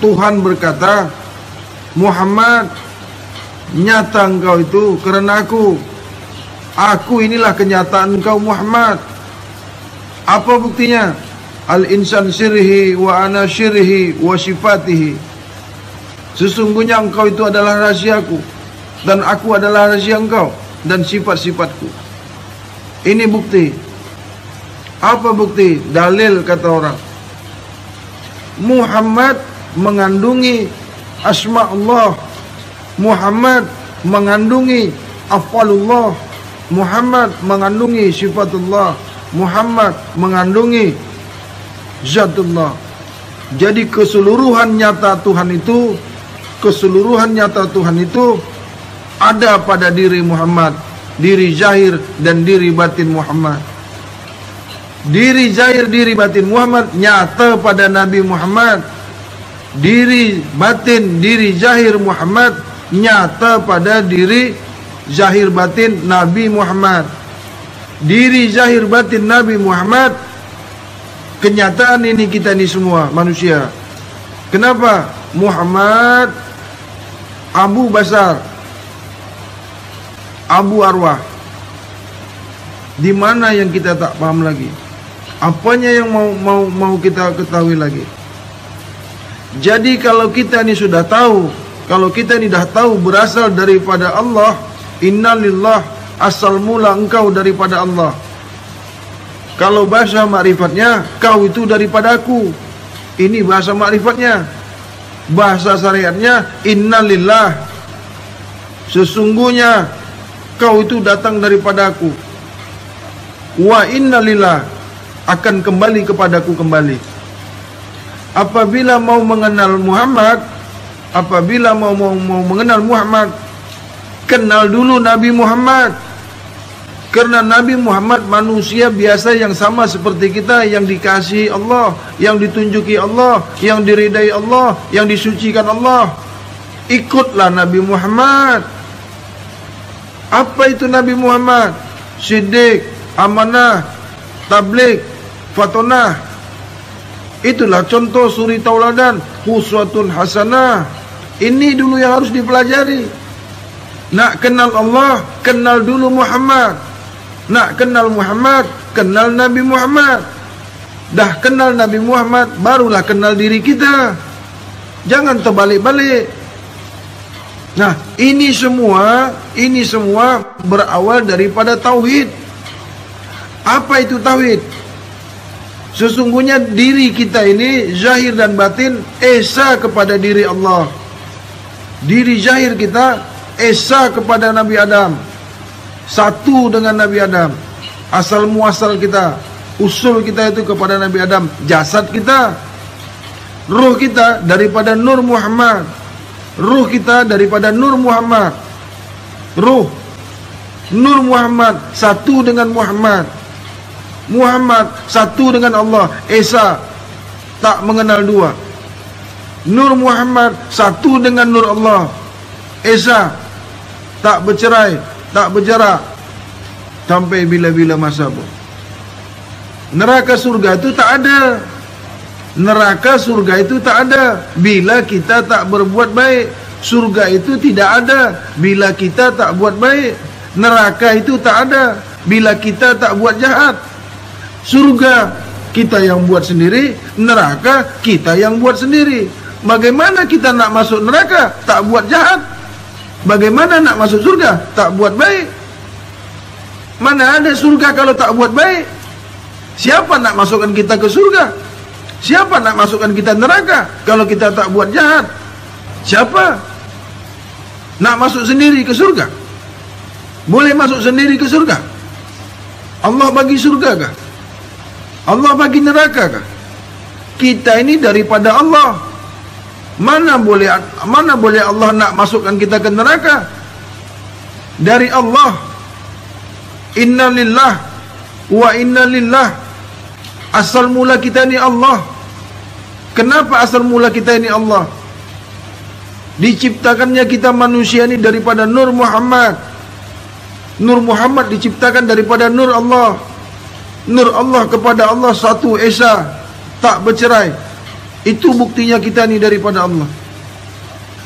B: Tuhan berkata, Muhammad, nyata engkau itu karena aku. Aku inilah kenyataan engkau Muhammad. Apa buktinya? Al-insan sirhi wa ana syirhi wa sifatihi. Sesungguhnya engkau itu adalah rahasiaku, dan aku adalah rahasia engkau, dan sifat-sifatku. Ini bukti. Apa bukti? Dalil kata orang. Muhammad mengandungi asma Allah, Muhammad mengandungi afalullah, Muhammad mengandungi sifatullah, Muhammad mengandungi zatullah. Jadi keseluruhan nyata Tuhan itu ada pada diri Muhammad, diri zahir dan diri batin Muhammad. Diri zahir, diri batin Muhammad nyata pada Nabi Muhammad. Diri batin, diri zahir Muhammad nyata pada diri zahir batin Nabi Muhammad. Diri zahir batin Nabi Muhammad, kenyataan ini kita ni semua manusia. Kenapa? Muhammad Abu Basar, Abu Arwah. Di mana yang kita tak paham lagi? Apanya yang mau kita ketahui lagi? Jadi kalau kita ni sudah tahu, kalau kita ni dah tahu berasal daripada Allah, innalillah, asal mula engkau daripada Allah. Kalau bahasa makrifatnya, kau itu daripada aku. Ini bahasa makrifatnya. Bahasa syariatnya, innalillah, sesungguhnya kau itu datang daripada aku. Wa innalillah, akan kembali kepadaku kembali. Apabila mau mengenal Muhammad, apabila mau mengenal Muhammad, kenal dulu Nabi Muhammad. Karena Nabi Muhammad manusia biasa yang sama seperti kita, yang dikasihi Allah, yang ditunjuki Allah, yang diridai Allah, yang disucikan Allah. Ikutlah Nabi Muhammad. Apa itu Nabi Muhammad? Siddiq, amanah, tabligh, fatonah. Itulah contoh suri tauladan, uswatun hasanah. Ini dulu yang harus dipelajari. Nak kenal Allah, kenal dulu Muhammad. Nak kenal Muhammad, kenal Nabi Muhammad. Dah kenal Nabi Muhammad, barulah kenal diri kita. Jangan terbalik-balik. Nah, ini semua berawal daripada tauhid. Apa itu tauhid? Sesungguhnya diri kita ini, zahir dan batin, esa kepada diri Allah. Diri zahir kita esa kepada Nabi Adam, satu dengan Nabi Adam. Asal muasal kita, usul kita itu kepada Nabi Adam. Jasad kita, ruh kita daripada Nur Muhammad. Ruh kita daripada Nur Muhammad. Ruh Nur Muhammad satu dengan Muhammad. Muhammad satu dengan Allah, esa, tak mengenal dua. Nur Muhammad satu dengan Nur Allah, esa, tak bercerai, tak berjarak sampai bila-bila masa pun. Neraka surga itu tak ada. Neraka surga itu tak ada bila kita tak berbuat baik. Surga itu tidak ada bila kita tak buat baik. Neraka itu tak ada bila kita tak buat jahat. Surga kita yang buat sendiri, neraka kita yang buat sendiri. Bagaimana kita nak masuk neraka tak buat jahat? Bagaimana nak masuk surga tak buat baik? Mana ada surga kalau tak buat baik? Siapa nak masukkan kita ke surga? Siapa nak masukkan kita neraka kalau kita tak buat jahat? Siapa? Nak masuk sendiri ke surga? Boleh masuk sendiri ke surga? Allah bagi surga kah? Allah bagi neraka kah? Kita ini daripada Allah. Mana boleh Allah nak masukkan kita ke neraka? Dari Allah. Inna lillah wa inna lillah. Asal mula kita ni Allah. Kenapa asal mula kita ini Allah? Diciptakannya kita manusia ni daripada Nur Muhammad. Nur Muhammad diciptakan daripada Nur Allah. Nur Allah kepada Allah satu esa, tak bercerai. Itu buktinya kita ni daripada Allah.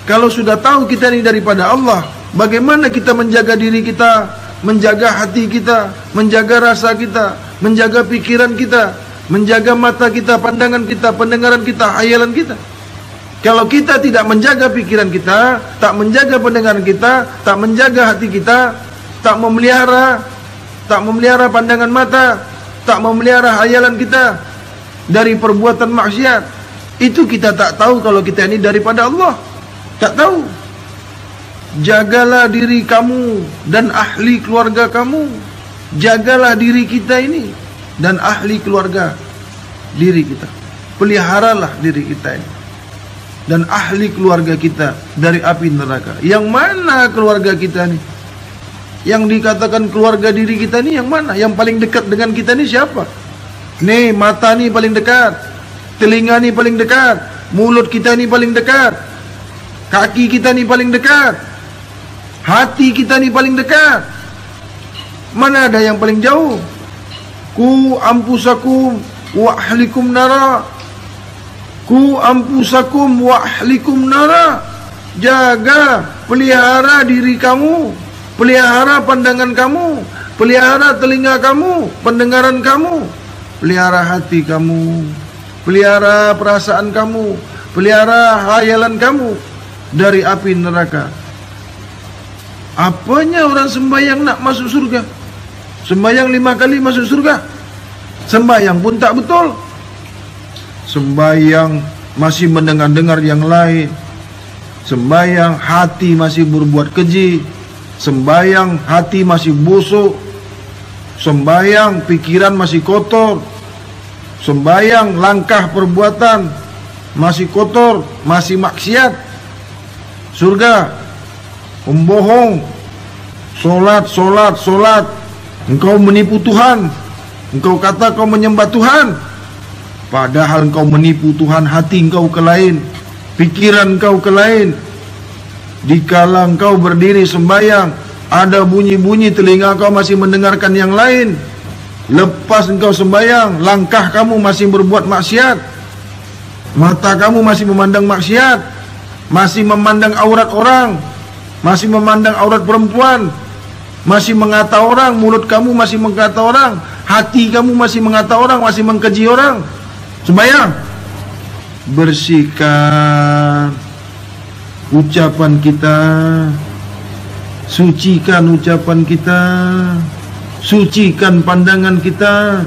B: Kalau sudah tahu kita ni daripada Allah, bagaimana kita menjaga diri kita, menjaga hati kita, menjaga rasa kita, menjaga pikiran kita, menjaga mata kita, pandangan kita, pendengaran kita, hayalan kita. Kalau kita tidak menjaga pikiran kita, tak menjaga pendengaran kita, tak menjaga hati kita, tak memelihara pandangan mata, tak memelihara hayalan kita dari perbuatan maksiat, itu kita tak tahu kalau kita ini daripada Allah. Tak tahu. jagalah diri kamu dan ahli keluarga kamu. Jagalah diri kita ini dan ahli keluarga diri kita. Peliharalah diri kita ini dan ahli keluarga kita dari api neraka. Yang mana keluarga kita nih? Yang dikatakan keluarga diri kita nih yang mana? Yang paling dekat dengan kita nih siapa? Nih, mata nih paling dekat, telinga nih paling dekat, mulut kita nih paling dekat, kaki kita nih paling dekat, hati kita nih paling dekat. Mana ada yang paling jauh? Ku ampusakum wa ahlikum nara. Ku ampusakum wa ahlikum nara. Jaga, pelihara diri kamu, pelihara pandangan kamu, pelihara telinga kamu, pendengaran kamu, pelihara hati kamu, pelihara perasaan kamu, pelihara hayalan kamu dari api neraka. Apanya orang sembahyang nak masuk surga? Sembahyang 5 kali masuk surga? Sembahyang pun tak betul. Sembahyang masih mendengar-dengar yang lain. Sembahyang hati masih berbuat keji. Sembahyang hati masih busuk. Sembahyang pikiran masih kotor. Sembahyang langkah perbuatan masih kotor, masih maksiat. Surga, membohong. Solat. Engkau menipu Tuhan. Engkau kata kau menyembah Tuhan, padahal engkau menipu Tuhan. Hati engkau ke lain, pikiran engkau ke lain. Dikala engkau berdiri sembahyang, ada bunyi-bunyi, telinga kau masih mendengarkan yang lain. Lepas engkau sembahyang, langkah kamu masih berbuat maksiat, mata kamu masih memandang maksiat, masih memandang aurat orang, masih memandang aurat perempuan, masih mengata orang. Mulut kamu masih mengata orang, hati kamu masih mengata orang, masih mengkeji orang. Sembahyang, bersihkan ucapan kita, sucikan ucapan kita, sucikan pandangan kita,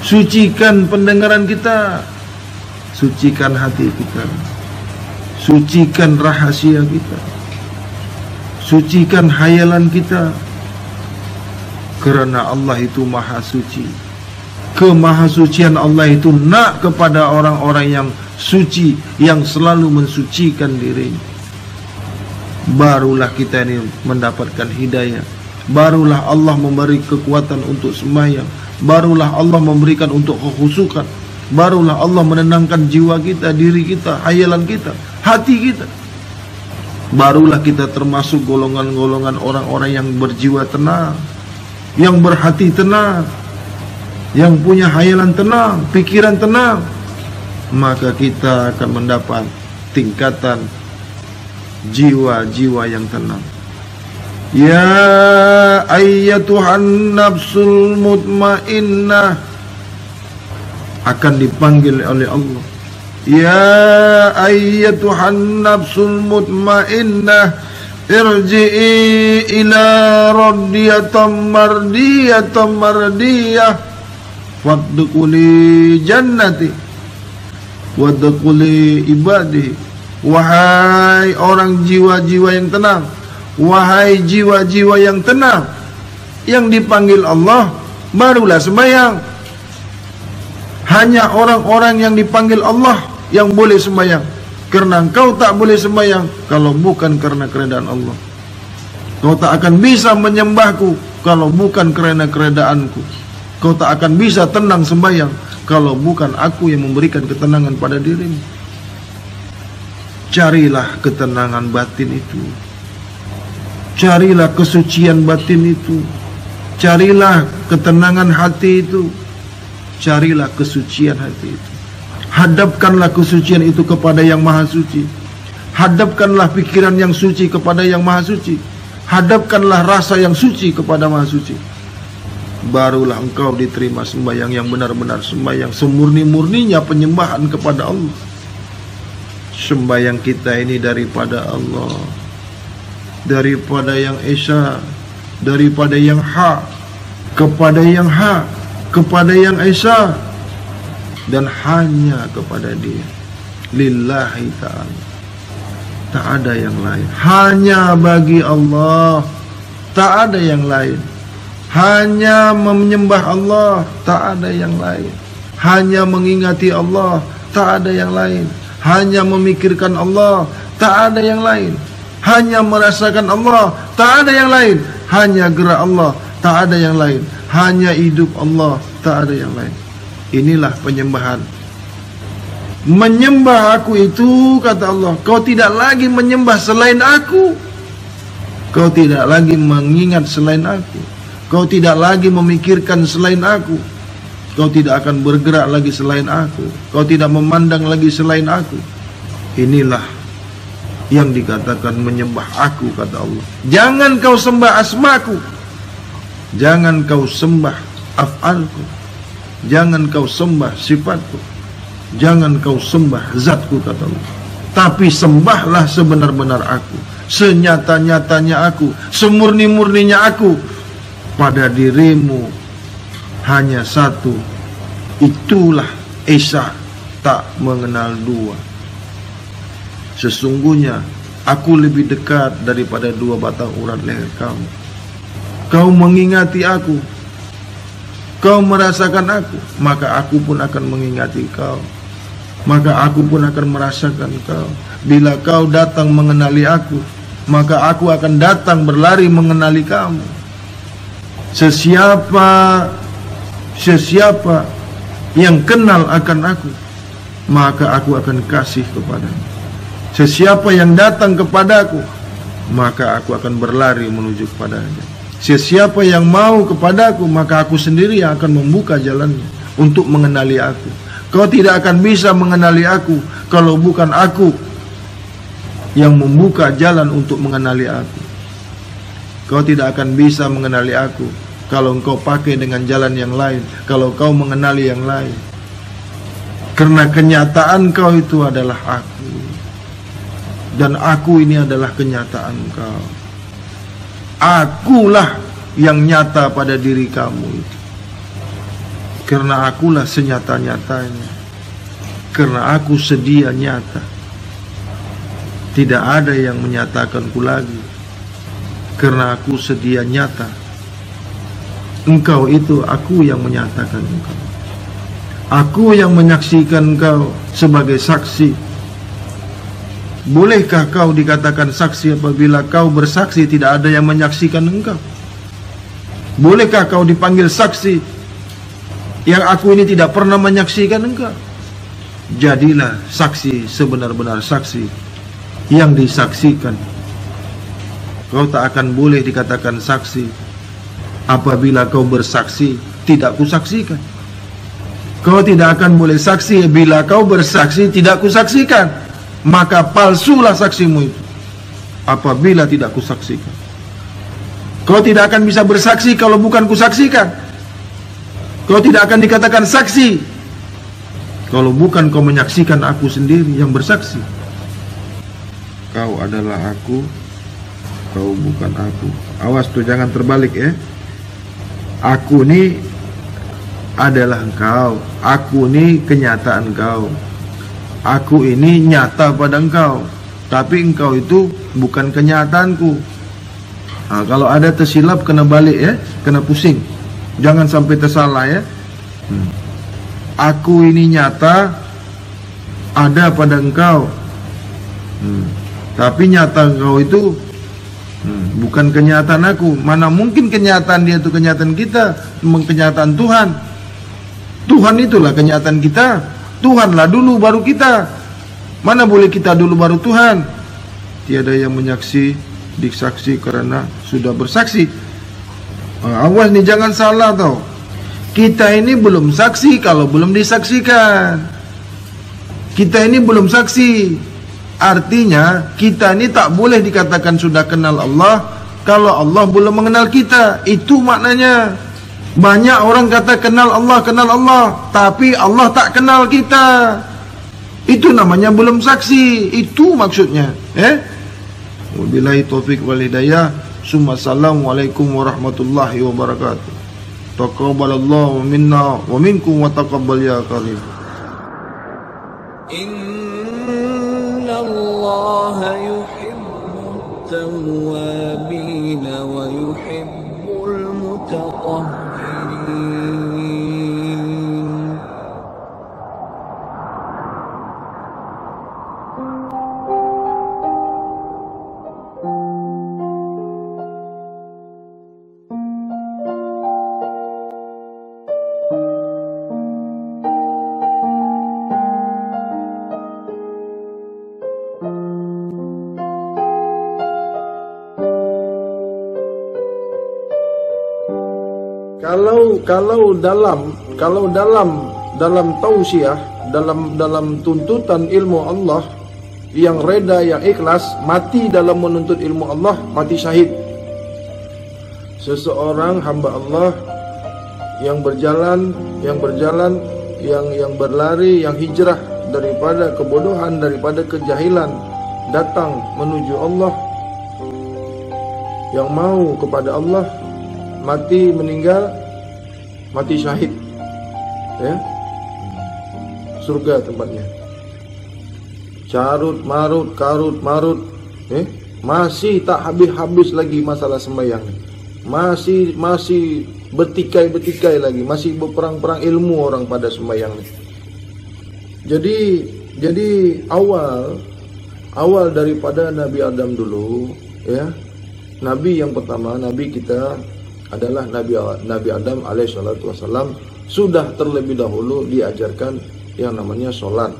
B: sucikan pendengaran kita, sucikan hati kita, sucikan rahasia kita, sucikan hayalan kita. Kerana Allah itu maha suci. Kemahasucian Allah itu nak kepada orang-orang yang suci, yang selalu mensucikan dirinya. Barulah kita ini mendapatkan hidayah. Barulah Allah memberi kekuatan untuk sembahyang. Barulah Allah memberikan untuk kekhusyukan. Barulah Allah menenangkan jiwa kita, diri kita, hayalan kita, hati kita. Barulah kita termasuk golongan-golongan orang-orang yang berjiwa tenang, yang berhati tenang, yang punya hayalan tenang, pikiran tenang. Maka kita akan mendapat tingkatan jiwa-jiwa yang tenang. Ya ayyatuhan nafsul mutmainnah, akan dipanggil oleh Allah. Ya ayyatuhan nafsul mutmainnah, irji'i ila raddiyatam mardiyah wadkhuli jannati wadkhuli ibadi. Wahai orang jiwa-jiwa yang tenang, wahai jiwa-jiwa yang tenang, yang dipanggil Allah barulah sembahyang. Hanya orang-orang yang dipanggil Allah yang boleh sembahyang. Karena engkau tak boleh sembahyang kalau bukan karena keredaan Allah. Kau tak akan bisa menyembahku kalau bukan karena keredaanku. Kau tak akan bisa tenang sembahyang kalau bukan aku yang memberikan ketenangan pada dirimu. Carilah ketenangan batin itu. Carilah kesucian batin itu. Carilah ketenangan hati itu. Carilah kesucian hati itu. Hadapkanlah kesucian itu kepada yang maha suci. Hadapkanlah pikiran yang suci kepada yang maha suci. Hadapkanlah rasa yang suci kepada maha suci. Barulah engkau diterima sembahyang yang benar-benar sembahyang, semurni-murninya penyembahan kepada Allah. Sembahyang kita ini daripada Allah, daripada yang esa, daripada yang hak, kepada yang hak, kepada yang esa, dan hanya kepada Dia, lillahi ta'ala. tak ada yang lain. Hanya bagi Allah, tak ada yang lain. Hanya menyembah Allah, tak ada yang lain. Hanya mengingati Allah, tak ada yang lain. Hanya memikirkan Allah, tak ada yang lain. Hanya merasakan Allah, tak ada yang lain. Hanya gerak Allah, tak ada yang lain. Hanya hidup Allah, tak ada yang lain. Inilah penyembahan. Menyembah aku itu, kata Allah, kau tidak lagi menyembah selain aku. Kau tidak lagi mengingat selain aku. Kau tidak lagi memikirkan selain aku. Kau tidak akan bergerak lagi selain aku. Kau tidak memandang lagi selain aku. Inilah yang dikatakan menyembah aku, kata Allah. Jangan kau sembah asmaku. Jangan kau sembah af'alku. Jangan kau sembah sifatku. Jangan kau sembah zatku, kata Allah. Tapi sembahlah sebenar-benar aku, senyata-nyatanya aku, semurni-murninya aku. Pada dirimu hanya satu. Itulah Esa, tak mengenal dua. Sesungguhnya aku lebih dekat daripada dua batang urat leher kamu. Kau mengingati aku, kau merasakan aku, maka aku pun akan mengingati kau. Maka aku pun akan merasakan kau. Bila kau datang mengenali aku, maka aku akan datang berlari mengenali kamu. Sesiapa yang kenal akan aku, maka aku akan kasih kepadanya. Sesiapa yang datang kepadaku, maka aku akan berlari menuju kepadanya. Sesiapa yang mau kepadaku, maka aku sendiri yang akan membuka jalannya untuk mengenali aku. Kau tidak akan bisa mengenali aku kalau bukan aku yang membuka jalan untuk mengenali aku. Kau tidak akan bisa mengenali aku kalau engkau pakai dengan jalan yang lain, kalau kau mengenali yang lain. Karena kenyataan kau itu adalah aku, dan aku ini adalah kenyataan kau. Akulah yang nyata pada diri kamu itu. Karena akulah senyata-nyatanya. Karena aku sedia nyata. Tidak ada yang menyatakanku lagi. Karena aku sedia nyata. Engkau itu aku yang menyatakan engkau. Aku yang menyaksikan engkau sebagai saksi. Bolehkah kau dikatakan saksi apabila kau bersaksi tidak ada yang menyaksikan engkau? Bolehkah kau dipanggil saksi yang aku ini tidak pernah menyaksikan engkau? Jadilah saksi sebenar-benar saksi yang disaksikan. Kau tak akan boleh dikatakan saksi apabila kau bersaksi tidak kusaksikan. Kau tidak akan boleh saksi bila kau bersaksi tidak kusaksikan. Maka palsulah saksimu itu apabila tidak kusaksikan. Kau tidak akan bisa bersaksi kalau bukan kusaksikan. Kau tidak akan dikatakan saksi kalau bukan kau menyaksikan aku sendiri yang bersaksi. Kau adalah aku, kau bukan aku. Awas tuh, jangan terbalik ya. Aku ini adalah engkau. Aku ini kenyataan engkau. Aku ini nyata pada engkau. Tapi engkau itu bukan kenyataanku. Nah, kalau ada tersilap kena balik ya, kena pusing. Jangan sampai tersalah ya. Aku ini nyata ada pada engkau. Tapi nyata engkau itu bukan kenyataan aku. Mana mungkin kenyataan dia itu kenyataan kita, kenyataan Tuhan. Tuhan itulah kenyataan kita. Tuhanlah dulu baru kita. Mana boleh kita dulu baru Tuhan. Tiada yang menyaksi disaksi karena sudah bersaksi. Awas nih, jangan salah tau. Kita ini belum saksi kalau belum disaksikan. Kita ini belum saksi. Artinya kita ini tak boleh dikatakan sudah kenal Allah kalau Allah belum mengenal kita. Itu maknanya. Banyak orang kata kenal Allah, tapi Allah tak kenal kita. Itu namanya belum saksi. Itu maksudnya. Wabillahi taufiq wal hidayah. Assalamualaikum warahmatullahi wabarakatuh. Taqabbalallahu minna wa minkum wa taqabbal ya karim.
A: Inna Allah التوابين ويحب المتطهرين.
B: Kalau dalam tausiah, dalam tuntutan ilmu Allah, yang reda, yang ikhlas, mati dalam menuntut ilmu Allah, mati syahid. Seseorang hamba Allah yang berjalan, yang berlari, yang hijrah daripada kebodohan, daripada kejahilan, datang menuju Allah, yang mau kepada Allah, mati, meninggal, mati syahid, ya, surga tempatnya. Carut marut, masih tak habis lagi masalah sembahyang, masih bertikai lagi, masih berperang ilmu orang pada sembahyang. Jadi awal daripada Nabi Adam dulu, ya, Nabi yang pertama, Nabi kita adalah Nabi Adam alaihissalatu wassalam, sudah terlebih dahulu diajarkan yang namanya sholat,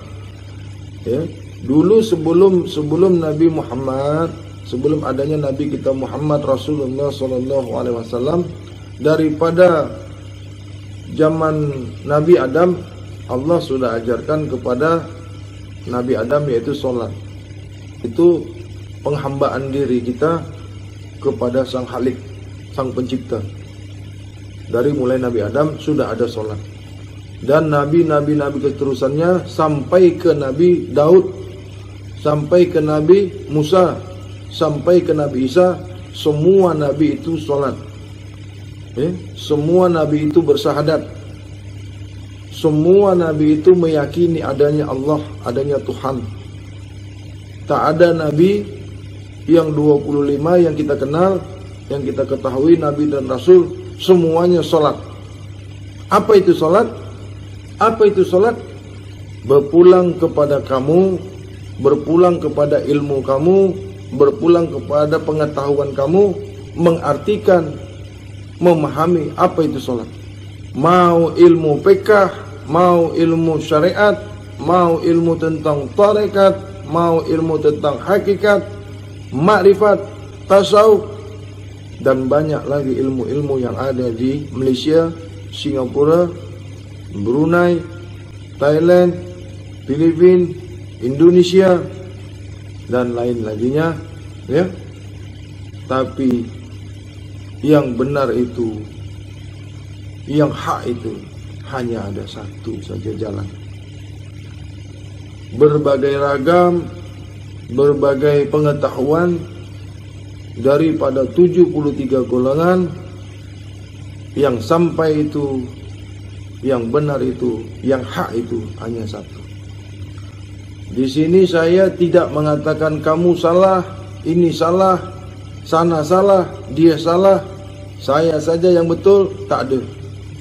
B: ya. Dulu sebelum Nabi Muhammad, sebelum adanya Nabi kita Muhammad Rasulullah sallallahu alaihi wasallam, daripada zaman Nabi Adam, Allah sudah ajarkan kepada Nabi Adam, yaitu sholat. Itu penghambaan diri kita kepada Sang Khalik, Sang Pencipta. Dari mulai Nabi Adam sudah ada sholat. Dan nabi keterusannya sampai ke Nabi Daud, sampai ke Nabi Musa, sampai ke Nabi Isa, semua nabi itu sholat. Semua nabi itu bersyahadat. Semua nabi itu meyakini adanya Allah, adanya Tuhan. Tak ada nabi yang 25 yang kita kenal, yang kita ketahui, nabi dan rasul, semuanya sholat. Apa itu sholat? Apa itu sholat? Berpulang kepada kamu, berpulang kepada ilmu kamu, berpulang kepada pengetahuan kamu, mengartikan, memahami apa itu sholat. Mau ilmu fiqh, mau ilmu syariat, mau ilmu tentang tarekat, mau ilmu tentang hakikat, makrifat, tasawuf, dan banyak lagi ilmu-ilmu yang ada di Malaysia, Singapura, Brunei, Thailand, Filipina, Indonesia, dan lain laginya, ya. Tapi yang benar itu, yang hak itu, hanya ada satu saja jalan. Berbagai ragam, berbagai pengetahuan daripada 73 golongan, yang sampai itu, yang benar itu, yang hak itu hanya satu. Di sini saya tidak mengatakan kamu salah, ini salah, sana salah, dia salah, saya saja yang betul, tak ada.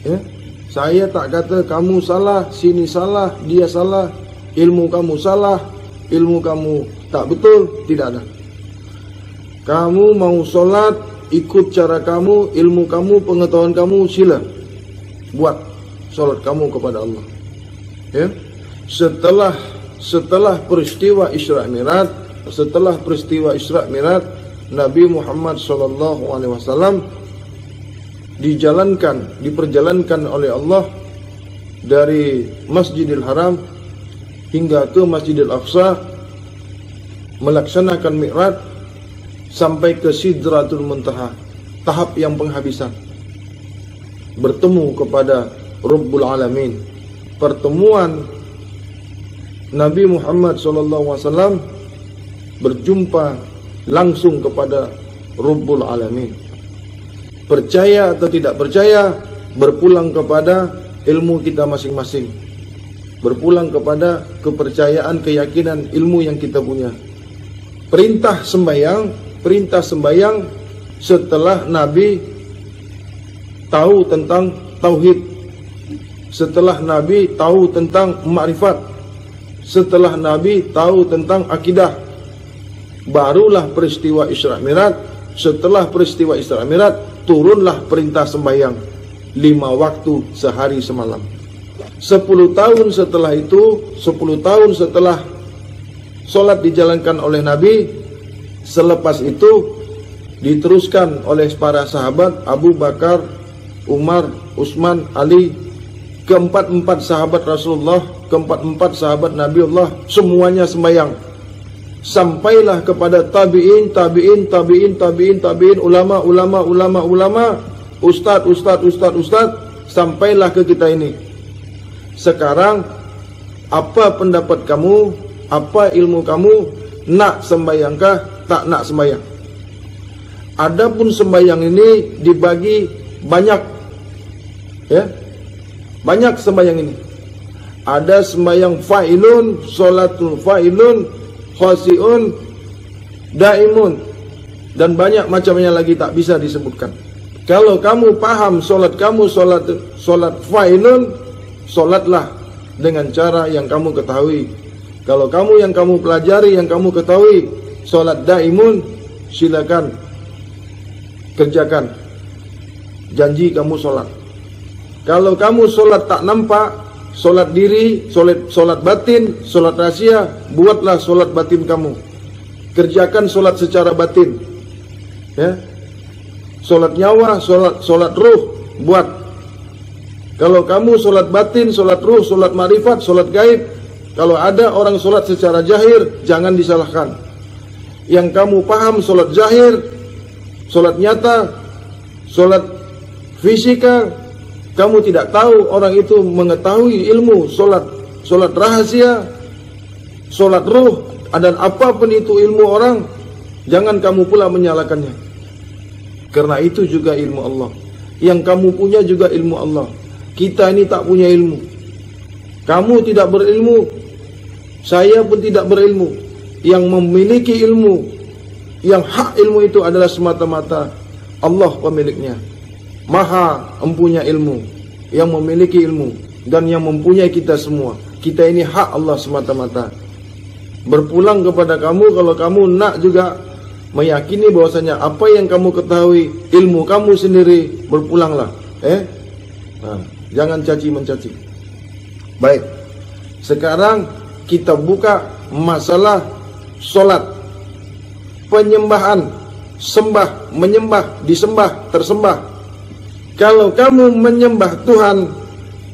B: Ya? Saya tak kata kamu salah, sini salah, dia salah, ilmu kamu salah, ilmu kamu tak betul, tidak ada. Kamu mau sholat, ikut cara kamu, ilmu kamu, pengetahuan kamu, sila buat sholat kamu kepada Allah. Ya? Setelah peristiwa Isra Mi'raj, Nabi Muhammad SAW diperjalankan oleh Allah dari Masjidil Haram hingga ke Masjidil Aqsa, melaksanakan Mi'raj sampai ke Sidratul Muntaha, tahap yang penghabisan, bertemu kepada Rabbul Alamin. Pertemuan Nabi Muhammad SAW berjumpa langsung kepada Rabbul Alamin. Percaya atau tidak percaya, berpulang kepada ilmu kita masing-masing, berpulang kepada kepercayaan, keyakinan, ilmu yang kita punya. Perintah sembahyang perintah sembahyang setelah Nabi tahu tentang tauhid, setelah Nabi tahu tentang makrifat, setelah Nabi tahu tentang akidah. Barulah peristiwa Isra Mi'raj. Setelah peristiwa Isra Mi'raj, turunlah perintah sembahyang 5 waktu sehari semalam. 10 tahun setelah itu, 10 tahun setelah sholat dijalankan oleh Nabi, selepas itu diteruskan oleh para sahabat Abu Bakar, Umar, Utsman, Ali, keempat-empat sahabat Rasulullah, keempat-empat sahabat Nabiullah, semuanya sembahyang. Sampailah kepada tabi'in, ulama, ustad, sampailah ke kita ini. Sekarang apa pendapat kamu? Apa ilmu kamu? Nak sembahyangkah? Tak nak sembahyang? Adapun sembahyang ini dibagi banyak, ya, banyak sembahyang ini. Ada sembahyang fa'ilun, sholatul fa'ilun, khasi'un, daimun, dan banyak macamnya lagi tak bisa disebutkan. Kalau kamu paham solat kamu solat fa'ilun, solatlah dengan cara yang kamu ketahui. Kalau kamu yang kamu pelajari, yang kamu ketahui solat daimun, silakan kerjakan. Janji kamu solat. Kalau kamu solat tak nampak, solat diri, solat batin, solat rahasia, buatlah solat batin kamu. Kerjakan solat secara batin, ya. Solat nyawa, solat ruh, buat. Kalau kamu solat batin, solat ruh, solat marifat, solat gaib, kalau ada orang solat secara jahir, jangan disalahkan. Yang kamu paham solat jahir, solat nyata, solat fisika, kamu tidak tahu orang itu mengetahui ilmu solat rahasia, solat ruh, dan apapun itu ilmu orang, jangan kamu pula menyalahkannya. Karena itu juga ilmu Allah. Yang kamu punya juga ilmu Allah. Kita ini tak punya ilmu. Kamu tidak berilmu, saya pun tidak berilmu. Yang memiliki ilmu, yang hak ilmu itu adalah semata-mata Allah pemiliknya. Maha mempunyai ilmu, yang memiliki ilmu, dan yang mempunyai kita semua. Kita ini hak Allah semata-mata. Berpulang kepada kamu kalau kamu nak juga meyakini bahwasanya apa yang kamu ketahui ilmu kamu sendiri, berpulanglah. Jangan caci mencaci. Baik. Sekarang kita buka masalah solat, penyembahan, sembah, menyembah, disembah, tersembah. Kalau kamu menyembah Tuhan,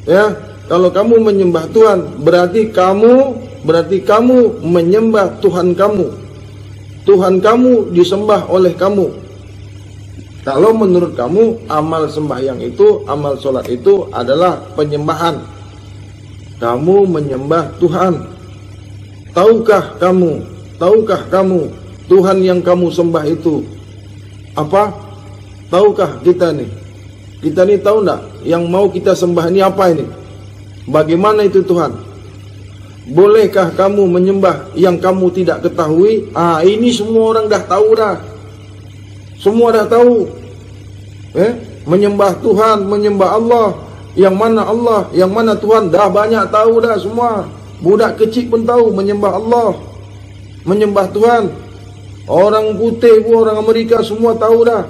B: ya, kalau kamu menyembah Tuhan, berarti kamu menyembah Tuhan kamu. Tuhan kamu disembah oleh kamu. Kalau menurut kamu amal sembahyang itu, amal solat itu adalah penyembahan. Kamu menyembah Tuhan. Tahukah kamu Tuhan yang kamu sembah itu apa? Tahukah kita nih? Kita ni tahu tak yang mau kita sembah ini apa ini? Bagaimana itu Tuhan? Bolehkah kamu menyembah yang kamu tidak ketahui? Ini semua orang dah tahu dah. Semua dah tahu. Menyembah Tuhan, menyembah Allah. Yang mana Allah, yang mana Tuhan, dah banyak tahu dah semua. Budak kecil pun tahu menyembah Allah, menyembah Tuhan. Orang putih pun, orang Amerika semua tahu dah.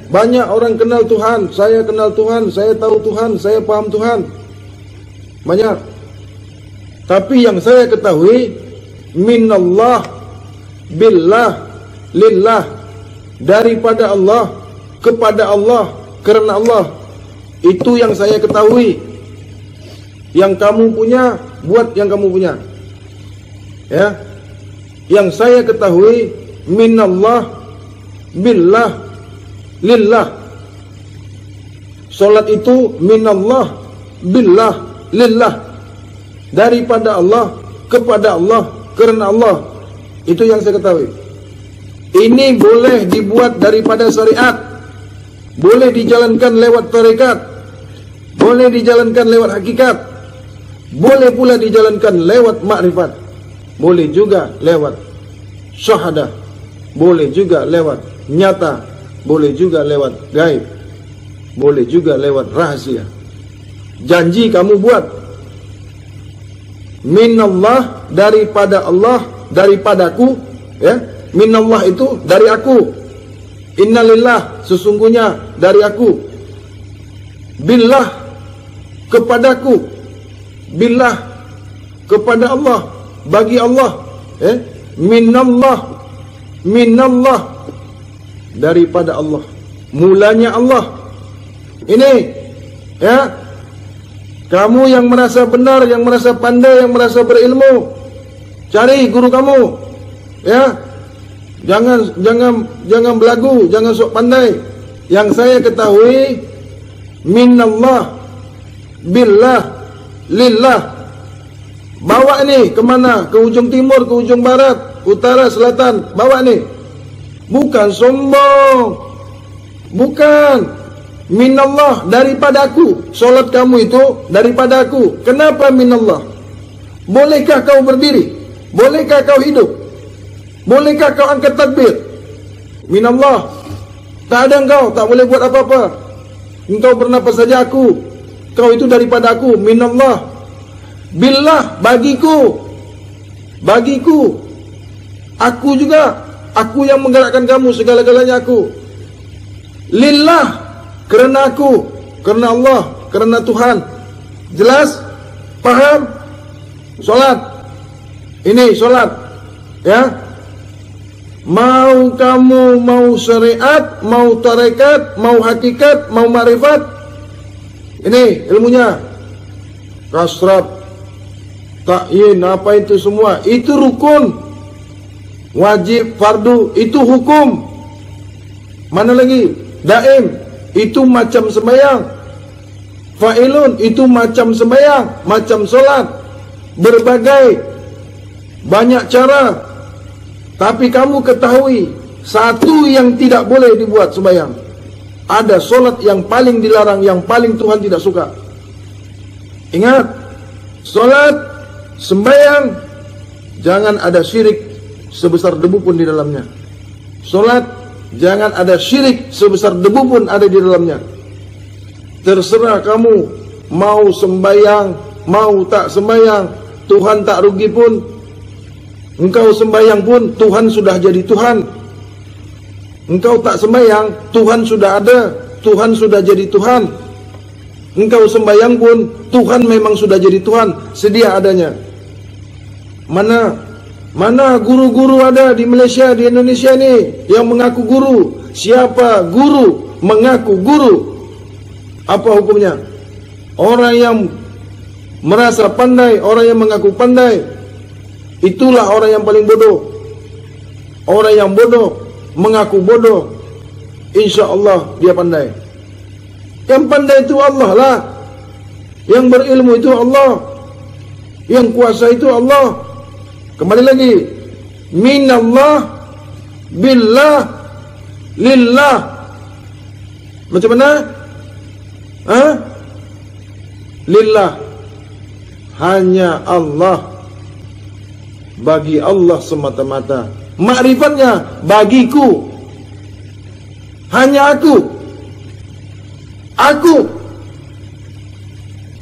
B: Banyak orang kenal Tuhan. Saya kenal Tuhan, saya tahu Tuhan, saya paham Tuhan. Banyak. Tapi yang saya ketahui, minallah, billah, lillah, daripada Allah, kepada Allah, karena Allah. Itu yang saya ketahui. Yang kamu punya, buat yang kamu punya. Ya. Yang saya ketahui, minallah, billah, lillah. Solat itu minallah, billah, lillah, daripada Allah, kepada Allah, karena Allah. Itu yang saya ketahui. Ini boleh dibuat daripada syariat, boleh dijalankan lewat tarekat, boleh dijalankan lewat hakikat, boleh pula dijalankan lewat makrifat, boleh juga lewat syahadah. boleh juga lewat nyata, boleh juga lewat gaib, boleh juga lewat rahasia. Janji kamu buat. Minallah, daripada Allah, daripadaku, ya. Minallah itu dari aku. Innalillah, sesungguhnya dari aku. Billah, kepadaku. Billah, kepada Allah, bagi Allah, ya. Minallah, minallah, daripada Allah, mulanya Allah. Ini, ya. Kamu yang merasa benar, yang merasa pandai, yang merasa berilmu, cari guru kamu, ya. Jangan belagu, jangan sok pandai. Yang saya ketahui, minallah, billah, lillah. Bawa ni kemana? Ke ujung timur, ke ujung barat, utara, selatan. Bawa ni. Bukan sombong, bukan. Minallah, daripada aku. Solat kamu itu daripada aku. Kenapa minallah? Bolehkah kau berdiri? Bolehkah kau hidup? Bolehkah kau angkat takbir? Minallah. Tak ada engkau, tak boleh buat apa-apa. Engkau bernapas saja aku. Kau itu daripada aku. Minallah. Billah, bagiku. Bagiku. Aku juga. Aku yang menggerakkan kamu, segala-galanya aku. Lillah, kerana aku, kerana Allah, kerana Tuhan. Jelas? Paham? Solat. Ini solat, ya. Mau kamu mau syariat, mau tarekat, mau hakikat, mau makrifat. Ini ilmunya. Kasrat, ta'yin, apa itu semua, itu rukun. Wajib, fardu, itu hukum. Mana lagi? Daim, itu macam sembahyang. Fa'ilun, itu macam sembahyang, macam solat. Berbagai, banyak cara. Tapi kamu ketahui, satu yang tidak boleh dibuat sembahyang. Ada solat yang paling dilarang, yang paling Tuhan tidak suka. Ingat, solat, sembahyang, jangan ada syirik sebesar debu pun di dalamnya. Solat, jangan ada syirik sebesar debu pun ada di dalamnya. Terserah kamu mau sembahyang, mau tak sembahyang, Tuhan tak rugi pun. Engkau sembahyang pun Tuhan sudah jadi Tuhan. Engkau tak sembahyang, Tuhan sudah ada, Tuhan sudah jadi Tuhan. Engkau sembahyang pun Tuhan memang sudah jadi Tuhan, sedia adanya. Mana guru-guru ada di Malaysia, di Indonesia ni yang mengaku guru? Siapa guru mengaku guru? Apa hukumnya? Orang yang merasa pandai, orang yang mengaku pandai, itulah orang yang paling bodoh. Orang yang bodoh mengaku bodoh, insya Allah dia pandai. Yang pandai itu Allah lah. Yang berilmu itu Allah. Yang kuasa itu Allah. Kembali lagi, minallah, billah, lillah. Macam mana? Lillah, hanya Allah, bagi Allah semata-mata. Makrifatnya bagiku, hanya aku.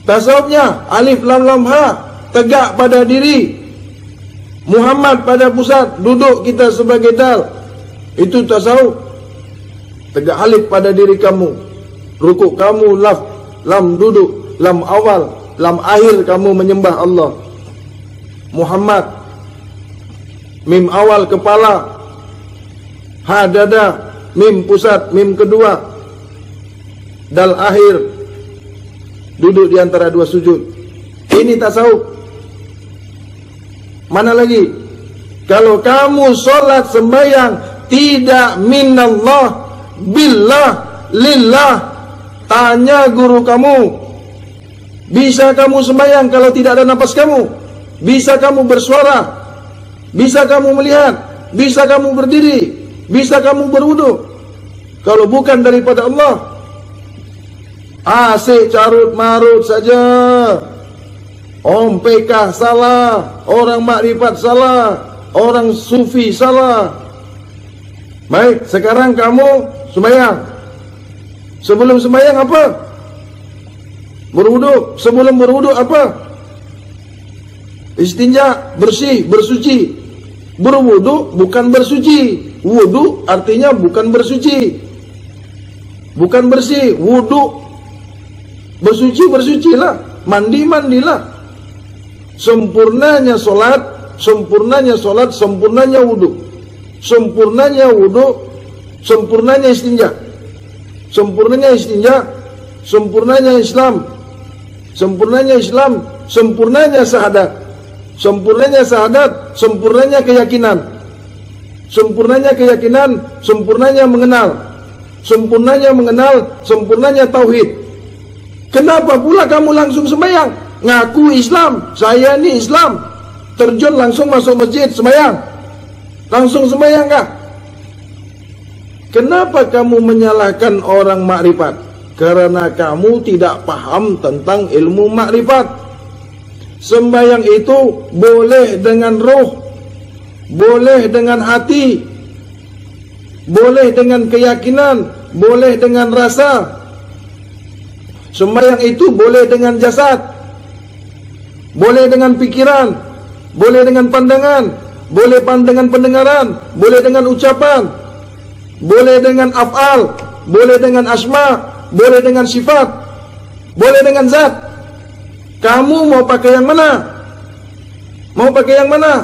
B: Tasawufnya alif lam lam ha, tegak pada diri. Muhammad pada pusat, duduk kita sebagai dal. Itu tasawuf. Tegak alif pada diri kamu. Rukuk kamu laf, lam duduk, lam awal, lam akhir kamu menyembah Allah. Muhammad, mim awal kepala, ha dada, mim pusat, mim kedua, dal akhir, duduk di antara dua sujud. Ini tasawuf. Mana lagi? Kalau kamu solat sembahyang tidak minallah, billah, lillah, tanya guru kamu. Bisa kamu sembahyang kalau tidak ada nafas kamu? Bisa kamu bersuara? Bisa kamu melihat? Bisa kamu berdiri? Bisa kamu berwudu? Kalau bukan daripada Allah, asyik carut marut saja. Om PK salah, orang makrifat salah, orang sufi salah. Baik, sekarang kamu sembahyang. Sebelum sembahyang apa? Berwudu. Sebelum berwudu apa? Istinja, bersih, bersuci. Berwudu bukan bersuci. Wudu artinya bukan bersuci. Bukan bersih, wudu. Bersuci, bersucilah. Mandi, mandilah. Sempurnanya solat, sempurnanya solat, sempurnanya wudu. Sempurnanya wudu, sempurnanya istinja. Sempurnanya istinja, sempurnanya Islam. Sempurnanya Islam, sempurnanya syahadat. Sempurnanya syahadat, sempurnanya keyakinan. Sempurnanya keyakinan, sempurnanya mengenal. Sempurnanya mengenal, sempurnanya tauhid. Kenapa pula kamu langsung sembahyang? Ngaku Islam, saya ini Islam. Terjun langsung masuk masjid sembahyang. Langsung sembahyang kah? Kenapa kamu menyalahkan orang makrifat? Karena kamu tidak paham tentang ilmu makrifat. Sembahyang itu boleh dengan roh, boleh dengan hati, boleh dengan keyakinan, boleh dengan rasa. Sembahyang itu boleh dengan jasad, boleh dengan pikiran, boleh dengan pandangan, boleh dengan pendengaran, boleh dengan ucapan, boleh dengan af'al, boleh dengan asma, boleh dengan sifat, boleh dengan zat. Kamu mau pakai yang mana? Mau pakai yang mana?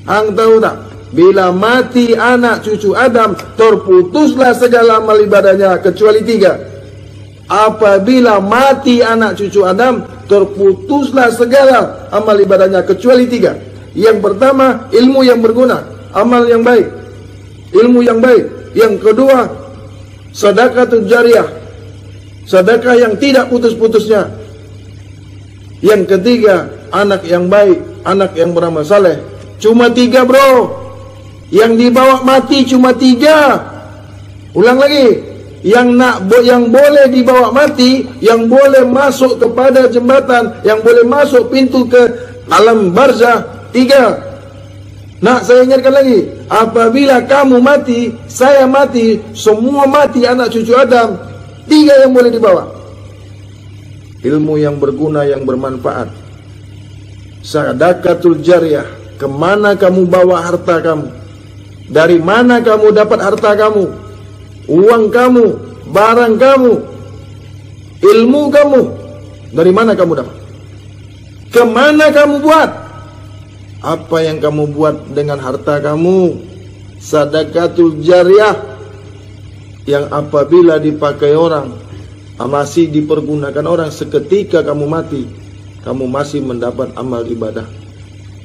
B: Hang tahu tak? Bila mati anak cucu Adam, terputuslah segala amal ibadahnya kecuali 3. Apabila mati anak cucu Adam, terputuslah segala amal ibadahnya kecuali 3. Yang pertama, ilmu yang berguna, amal yang baik, ilmu yang baik. Yang kedua, sedekah jariyah, sedekah yang tidak putus-putusnya. Yang ketiga, anak yang baik, anak yang beramal saleh. Cuma 3 bro. Yang dibawa mati cuma 3. Ulang lagi. Yang boleh dibawa mati, yang boleh masuk kepada jembatan, yang boleh masuk pintu ke alam barzah, 3. Nah, saya ingatkan lagi. Apabila kamu mati, saya mati, semua mati anak cucu Adam, 3 yang boleh dibawa. Ilmu yang berguna, yang bermanfaat. Sedekatul jariyah. Kemana kamu bawa harta kamu? Dari mana kamu dapat harta kamu? Uang kamu, barang kamu, ilmu kamu, dari mana kamu dapat? Kemana kamu buat? Apa yang kamu buat dengan harta kamu? Sedekatul jariyah, yang apabila dipakai orang, masih dipergunakan orang, seketika kamu mati, kamu masih mendapat amal ibadah.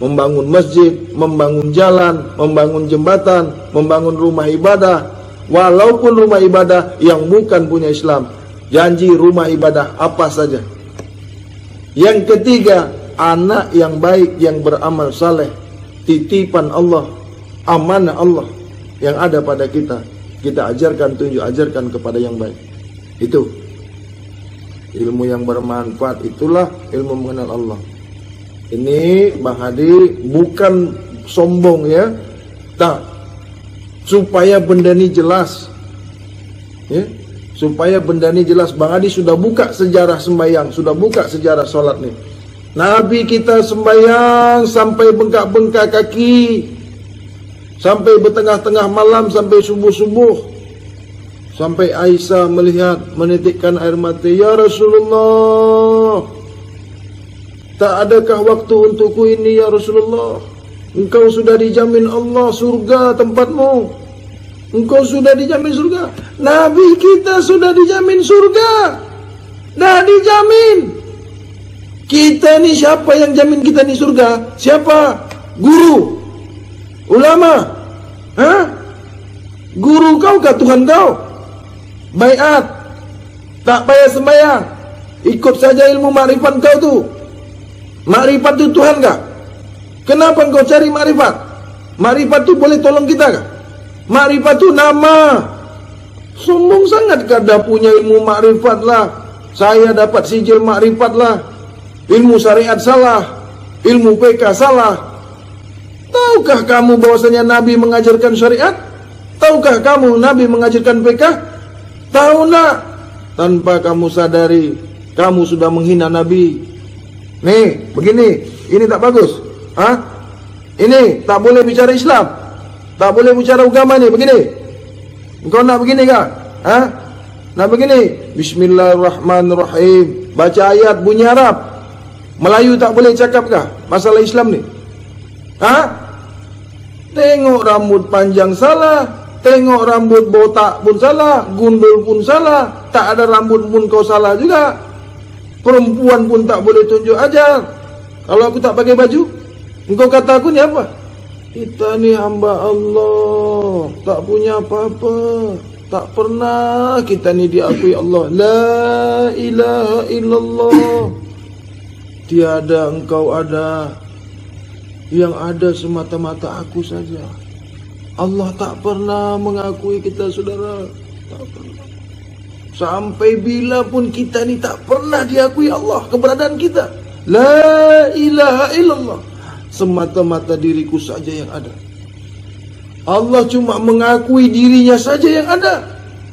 B: Membangun masjid, membangun jalan, membangun jembatan, membangun rumah ibadah. Walaupun rumah ibadah yang bukan punya Islam, janji rumah ibadah apa saja. Yang ketiga, anak yang baik, yang beramal saleh, titipan Allah, amanah Allah yang ada pada kita. Kita ajarkan, ajarkan kepada yang baik. Itu ilmu yang bermanfaat, itulah ilmu mengenal Allah. Ini Bang Hadi bukan sombong ya, tak. Supaya benda ini jelas, ya, supaya benda ini jelas. Bang Adi sudah buka sejarah sembahyang, sudah buka sejarah sholat nih. Nabi kita sembahyang sampai bengkak-bengkak kaki, sampai bertengah-tengah malam, sampai subuh-subuh, sampai Aisyah melihat, menitikkan air mata. Ya Rasulullah, tak adakah waktu untukku ini ya Rasulullah? Engkau sudah dijamin Allah surga tempatmu. Engkau sudah dijamin surga. Nabi kita sudah dijamin surga. Dah dijamin. Kita ni siapa yang jamin kita ni surga? Siapa? Guru? Ulama? Hah? Guru kau kah Tuhan kau? Baiat. Tak payah sembahyang. Ikut saja ilmu makrifat kau tu. Makrifat tu Tuhan kah? Kenapa engkau cari makrifat? Makrifat tu boleh tolong kita kah? Makrifat tu nama. Sombong sangat kada punya ilmu makrifat lah. Saya dapat sijil makrifat lah. Ilmu syariat salah, ilmu PK salah. Tahukah kamu bahwasanya Nabi mengajarkan syariat? Tahukah kamu Nabi mengajarkan fiqh? Tahu nak? Tanpa kamu sadari, kamu sudah menghina Nabi. Nih, begini, ini tak bagus. Ini tak boleh bicara Islam, tak boleh bicara agama nih, begini. Engkau nak begini kah? Nak begini? Bismillahirrahmanirrahim. Baca ayat bunyi Arab. Melayu tak boleh cakap kah? Masalah Islam nih. Tengok rambut panjang salah, tengok rambut botak pun salah, gundul pun salah, tak ada rambut pun kau salah juga. Perempuan pun tak boleh tunjuk ajar. Kalau aku tak pakai baju, engkau kata aku ni apa? Kita ni hamba Allah, tak punya apa-apa, tak pernah kita ni diakui Allah. La ilaha illallah. Tiada engkau ada, yang ada semata-mata aku saja. Allah tak pernah mengakui kita, saudara. Tak pernah. Sampai bila pun kita ni tak pernah diakui Allah keberadaan kita. La ilaha illallah. Semata-mata diriku saja yang ada. Allah cuma mengakui dirinya saja yang ada.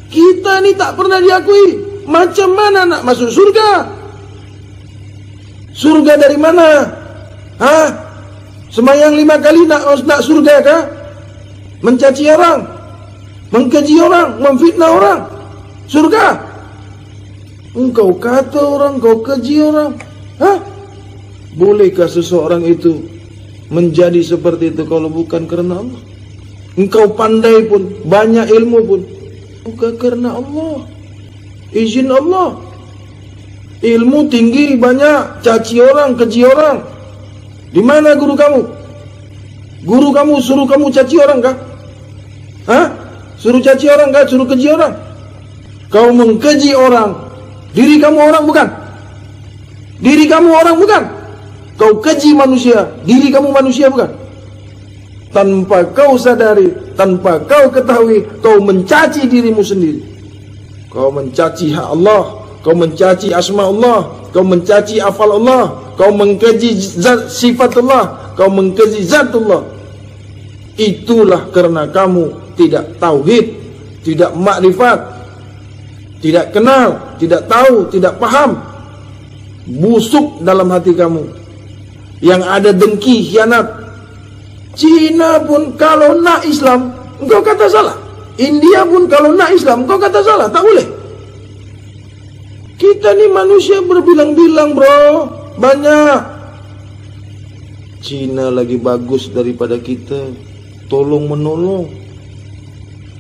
B: Kita ni tak pernah diakui. Macam mana nak masuk surga? Surga dari mana? Sembahyang 5 kali nak surga kah? Mencaci orang, mengkeji orang, memfitnah orang, surga? Engkau kata orang, kau keji orang. Bolehkah seseorang itu menjadi seperti itu kalau bukan kerana Allah? Engkau pandai pun, banyak ilmu pun, bukan kerana Allah, izin Allah. Ilmu tinggi banyak, caci orang, keji orang. Di mana guru kamu? Guru kamu suruh kamu caci orang kah? Suruh caci orang kah? Suruh keji orang? Kau mengkeji orang. Diri kamu orang bukan? Diri kamu orang bukan? Kau keji manusia. Diri kamu manusia bukan? Tanpa kau sadari, tanpa kau ketahui, kau mencaci dirimu sendiri. Kau mencaci hak Allah, kau mencaci asma Allah, kau mencaci afal Allah, kau mengkeji zat sifat Allah, kau mengkeji zat Allah. Itulah kerana kamu tidak tauhid, tidak makrifat, tidak kenal, tidak tahu, tidak paham. Busuk dalam hati kamu, yang ada dengki, khianat. Cina pun kalau nak Islam, engkau kata salah. India pun kalau nak Islam, engkau kata salah. Tak boleh. Kita ni manusia berbilang-bilang, bro. Banyak. Cina lagi bagus daripada kita. Tolong menolong.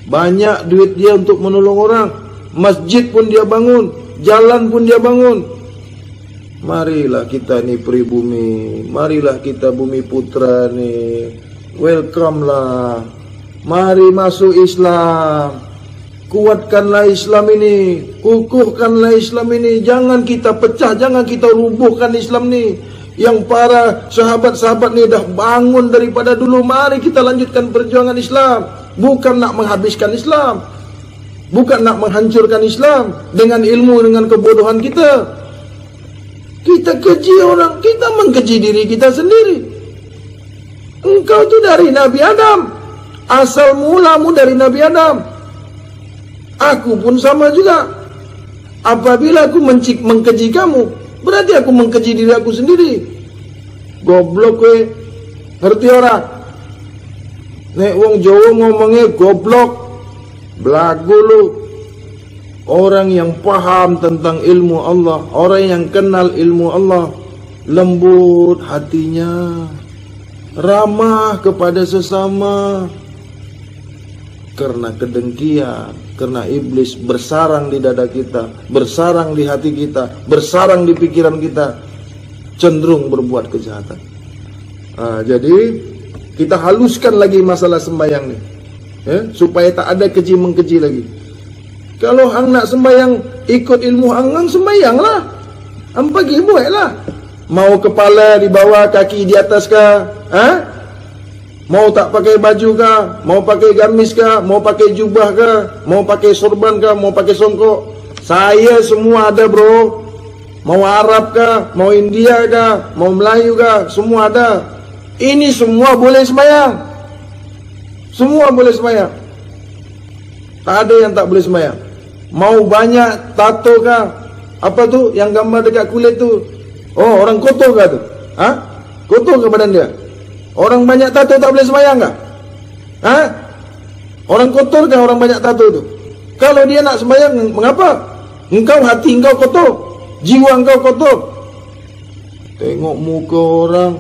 B: Banyak duit dia untuk menolong orang. Masjid pun dia bangun, jalan pun dia bangun. Marilah kita ni pribumi, marilah kita bumi putra ni. Welcome lah. Mari masuk Islam. Kuatkanlah Islam ini, kukuhkanlah Islam ini. Jangan kita pecah, jangan kita rubuhkan Islam ni. Yang para sahabat-sahabat ni dah bangun daripada dulu. Mari kita lanjutkan perjuangan Islam. Bukan nak menghabiskan Islam, bukan nak menghancurkan Islam dengan ilmu, dengan kebodohan kita. Kita keji orang, kita mengkeji diri kita sendiri. Engkau tu dari Nabi Adam, asal mulamu dari Nabi Adam. Aku pun sama juga. Apabila aku mengkeji kamu, berarti aku mengkeji diri aku sendiri. Goblok we. Ngerti orang? Nek wong Jawa ngomongnya goblok, belagu lu. Orang yang paham tentang ilmu Allah, orang yang kenal ilmu Allah, lembut hatinya, ramah kepada sesama. Karena kedengkian, karena iblis bersarang di dada kita, bersarang di hati kita, bersarang di pikiran kita, cenderung berbuat kejahatan. Jadi kita haluskan lagi masalah sembahyang ni, supaya tak ada keji mengkeji lagi. Kalau hang nak sembahyang ikut ilmu hang sembahyang lah, hang pergi buat lah. Mau kepala di bawah, kaki di atas kah? Mau tak pakai baju kah? Mau pakai gamis kah? Mau pakai jubah kah? Mau pakai sorban kah? Mau pakai songkok? Saya semua ada, bro. Mau Arab kah? Mau India kah? Mau Melayu kah? Semua ada. Ini semua boleh sembahyang. Semua boleh sembahyang.
C: Tak ada yang tak boleh sembahyang. Mau banyak tato kah? Apa tu yang gambar dekat kulit tu? Oh, orang kotor kah tu? Ha? Kotor ke badan dia? Orang banyak tato tak boleh sembahyang kah? Ha? Orang kotor kah orang banyak tato tu? Kalau dia nak sembahyang, mengapa? Engkau hati engkau kotor, jiwa engkau kotor. Tengok muka orang,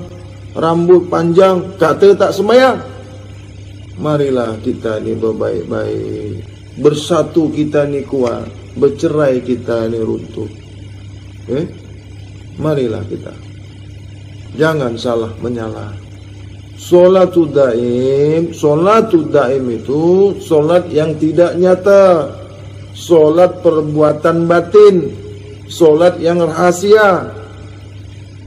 C: rambut panjang, kata tak sembahyang. Marilah kita ni berbaik-baik, bersatu kita ni kuat, bercerai kita ni runtuh. Marilah kita, jangan salah menyalah. Solatul daim itu solat yang tidak nyata, solat perbuatan batin, solat yang rahasia.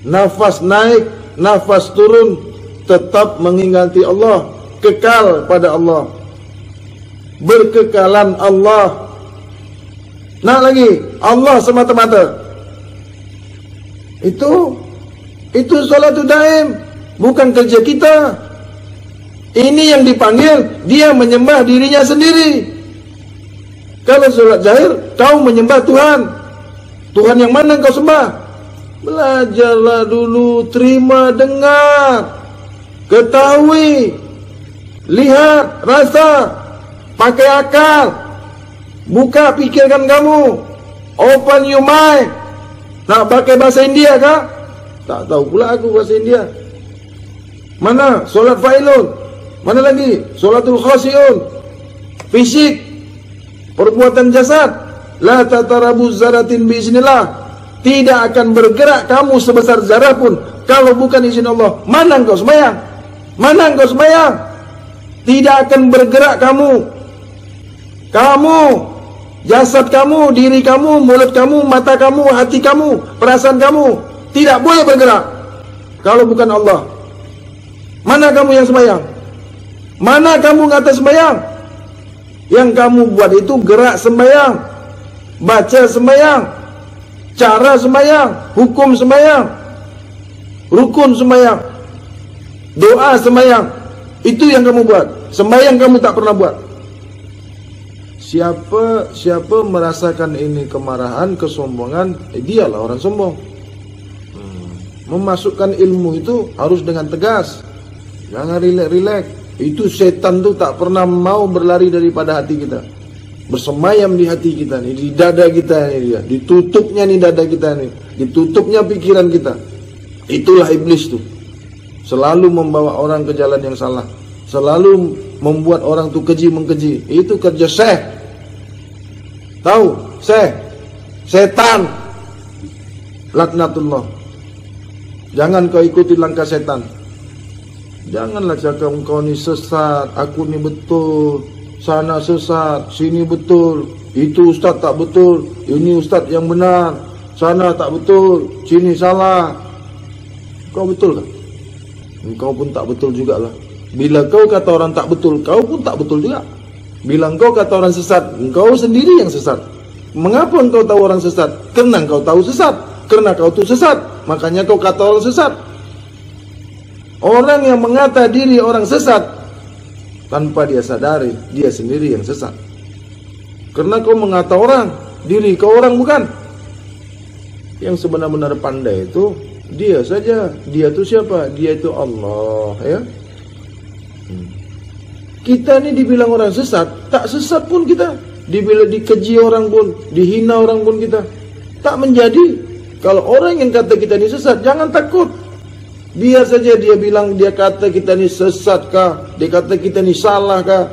C: Nafas naik, nafas turun, tetap mengingati Allah, kekal pada Allah, berkekalan Allah. Nak lagi, Allah semata-mata. Itu solatul daim, bukan kerja kita. Ini yang dipanggil, dia menyembah dirinya sendiri. Kalau solat zahir, kau menyembah Tuhan. Tuhan yang mana kau sembah? Belajarlah dulu, terima, dengar, ketahui, lihat, rasa, pakai akal, buka pikirkan kamu, open your mind. Nak pakai bahasa India kah? Tak tahu pula aku bahasa India. Mana solat fa'ilun? Mana lagi solatul khasiun? Fisik, perbuatan jasad. La tatarabu zaratin biiznillah. Tidak akan bergerak kamu sebesar zarah pun kalau bukan izin Allah. Mana engkau sembahyang? Mana engkau sembahyang? Tidak akan bergerak kamu. Kamu, jasad kamu, diri kamu, mulut kamu, mata kamu, hati kamu, perasaan kamu tidak boleh bergerak kalau bukan Allah. Mana kamu yang sembahyang? Mana kamu kata sembahyang? Yang kamu buat itu gerak sembahyang, baca sembahyang, cara sembahyang, hukum sembahyang, rukun sembahyang, doa sembahyang. Itu yang kamu buat. Sembahyang kamu tak pernah buat. Siapa merasakan ini kemarahan, kesombongan, dialah orang sombong. Memasukkan ilmu itu harus dengan tegas, jangan rileks-rileks. Itu setan tu tak pernah mau berlari daripada hati kita. Bersemayam di hati kita ni, di dada kita ni dia. Ditutupnya ni dada kita ni, ditutupnya pikiran kita. Itulah iblis tu. Selalu membawa orang ke jalan yang salah, selalu membuat orang tu keji mengkeji. Itu kerja syekh. Tahu? Syekh, setan, laknatullah. Jangan kau ikuti langkah setan. Janganlah cakap engkau ni sesat, aku ni betul, sana sesat, sini betul, itu ustaz tak betul, ini ustaz yang benar, sana tak betul, sini salah. Kau betul kan? Engkau pun tak betul jugalah. Bila kau kata orang tak betul, kau pun tak betul juga. Bila engkau kata orang sesat, engkau sendiri yang sesat. Mengapa engkau tahu orang sesat? Karena engkau tahu sesat. Karena kau tu sesat, makanya kau kata orang sesat. Orang yang mengata diri orang sesat, tanpa dia sadari, dia sendiri yang sesat. Karena kau mengata orang, diri kau orang bukan. Yang sebenar-benar pandai itu dia saja. Dia itu siapa? Dia itu Allah, ya. Kita ni dibilang orang sesat, tak sesat pun kita. Dibilang dikeji orang pun, dihina orang pun kita tak menjadi. Kalau orang yang kata kita ni sesat, jangan takut. Biar saja dia bilang, dia kata kita ni sesat kah, dia kata kita ni salah kah,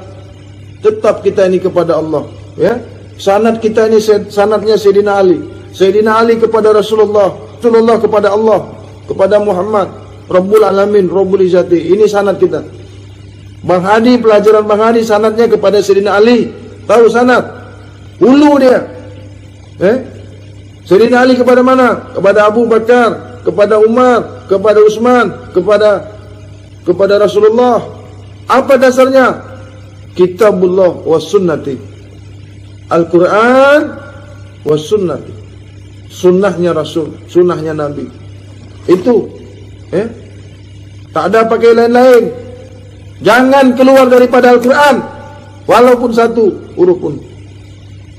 C: tetap kita ni kepada Allah, ya. Sanad kita ni sanadnya Sayyidina Ali, Sayyidina Ali kepada Rasulullah, Rasulullah kepada Allah, kepada Muhammad, Rabbul Alamin, Rabbul Izzati. Ini sanad kita. Bang Hadi, pelajaran Bang Hadi sanadnya kepada Sayyidina Ali. Tahu sanad? Hulu dia. Sayyidina Ali kepada mana? Kepada Abu Bakar, kepada Umar, kepada Utsman, kepada Rasulullah. Apa dasarnya? Kitabullah was sunnati. Al-Quran was sunnati. Sunnahnya Rasul, sunnahnya Nabi. Itu. Tak ada pakai lain-lain. Jangan keluar daripada Al-Quran. walaupun satu huruf pun.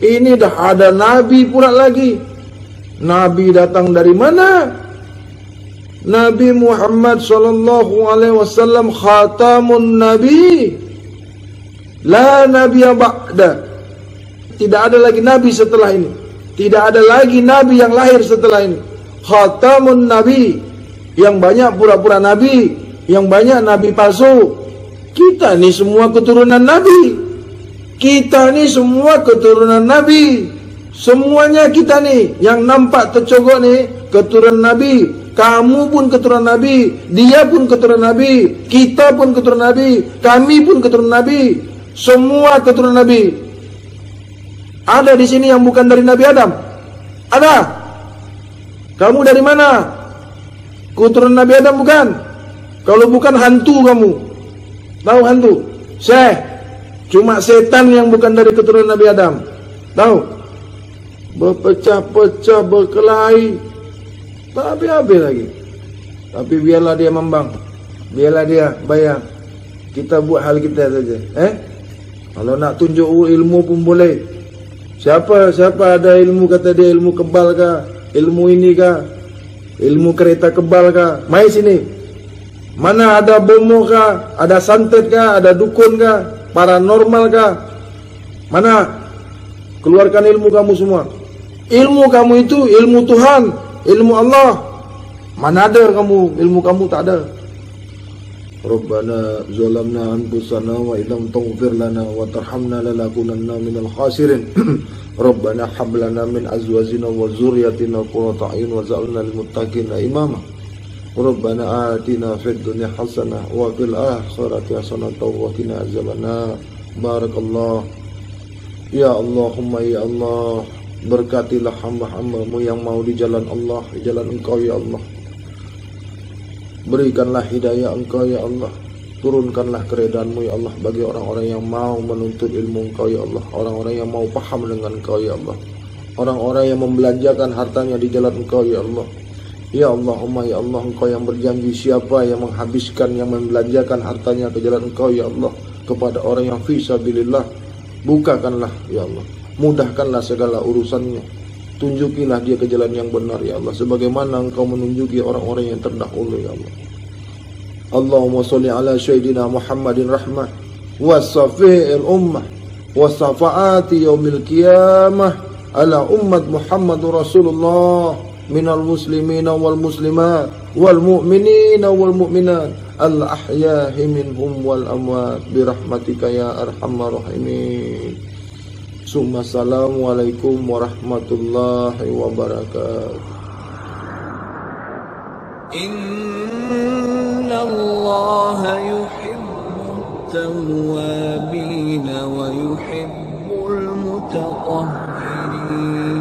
C: Ini dah ada Nabi pula lagi. Nabi datang dari mana? Nabi Muhammad sallallahu alaihi wasallam khatamun nabi. La nabiyya ba'da. Tidak ada lagi nabi setelah ini. Tidak ada lagi nabi yang lahir setelah ini. Khatamun nabi. Yang banyak pura-pura nabi, yang banyak nabi palsu. Kita ni semua keturunan nabi. Kita ni semua keturunan nabi. Semuanya kita ni yang nampak tercogok ni keturunan nabi. Kamu pun keturunan Nabi, dia pun keturunan Nabi, kita pun keturunan Nabi, kami pun keturunan Nabi, semua keturunan Nabi. Ada di sini yang bukan dari Nabi Adam? Ada? Kamu dari mana? Keturunan Nabi Adam bukan? Kalau bukan, hantu kamu. Tahu hantu? Cuma setan yang bukan dari keturunan Nabi Adam. Tahu? Berpecah-pecah, berkelahi, tak habis-habis lagi. Tapi biarlah dia membang, biarlah dia bayar. Kita buat hal kita saja. Kalau nak tunjuk ilmu pun boleh. Siapa ada ilmu, kata dia ilmu kebal kah, ilmu ini kah, ilmu kereta kebal kah, mai sini. Mana ada bomo kah, ada santet kah, ada dukun kah, paranormal kah? Mana? Keluarkan ilmu kamu semua. Ilmu kamu itu ilmu Tuhan, ilmu Allah. Mana ada kamu, ilmu kamu tak ada. Rabbana zalamna anfusana wa illam taghfir lana wa tarhamna lanakunanna minal khasirin. Rabbana hab lana min azwajina wa dzurriyyatina qurrata a'yun waj'alna lil muttaqina imama. Rabbana atina fid dunya hasanah wa fil akhirati hasanah wa qina azabannar. Barakallah. Ya Allahumma ya Allah, berkatilah hamba-hambamu yang mau di jalan Allah, di jalan Engkau ya Allah. Berikanlah hidayah Engkau ya Allah. Turunkanlah keredaanmu ya Allah bagi orang-orang yang mau menuntut ilmu Engkau ya Allah, orang-orang yang mau paham dengan Engkau ya Allah, orang-orang yang membelanjakan hartanya di jalan Engkau ya Allah. Ya Allahumma ya Allah, Engkau yang berjanji siapa yang menghabiskan, yang membelanjakan hartanya ke jalan Engkau ya Allah, kepada orang yang fi sabilillah, bukakanlah ya Allah, mudahkanlah segala urusannya, tunjukilah dia ke jalan yang benar ya Allah, sebagaimana Engkau menunjuki orang-orang yang terdahulu ya Allah. Allahumma sholli ala sayyidina Muhammadin rahmah wa safi'il ummah wa safa'ati yaumil qiyamah ala ummat Muhammadur Rasulullah minal muslimina wal muslimat wal mu'minina wal mu'minat al ahyahi minhum wal amwat birahmatika ya arhamar rahimin. Assalamualaikum warahmatullahi wabarakatuh. Inna Allah yuhibbut tawwabin wa yuhibbul mutatahhirin.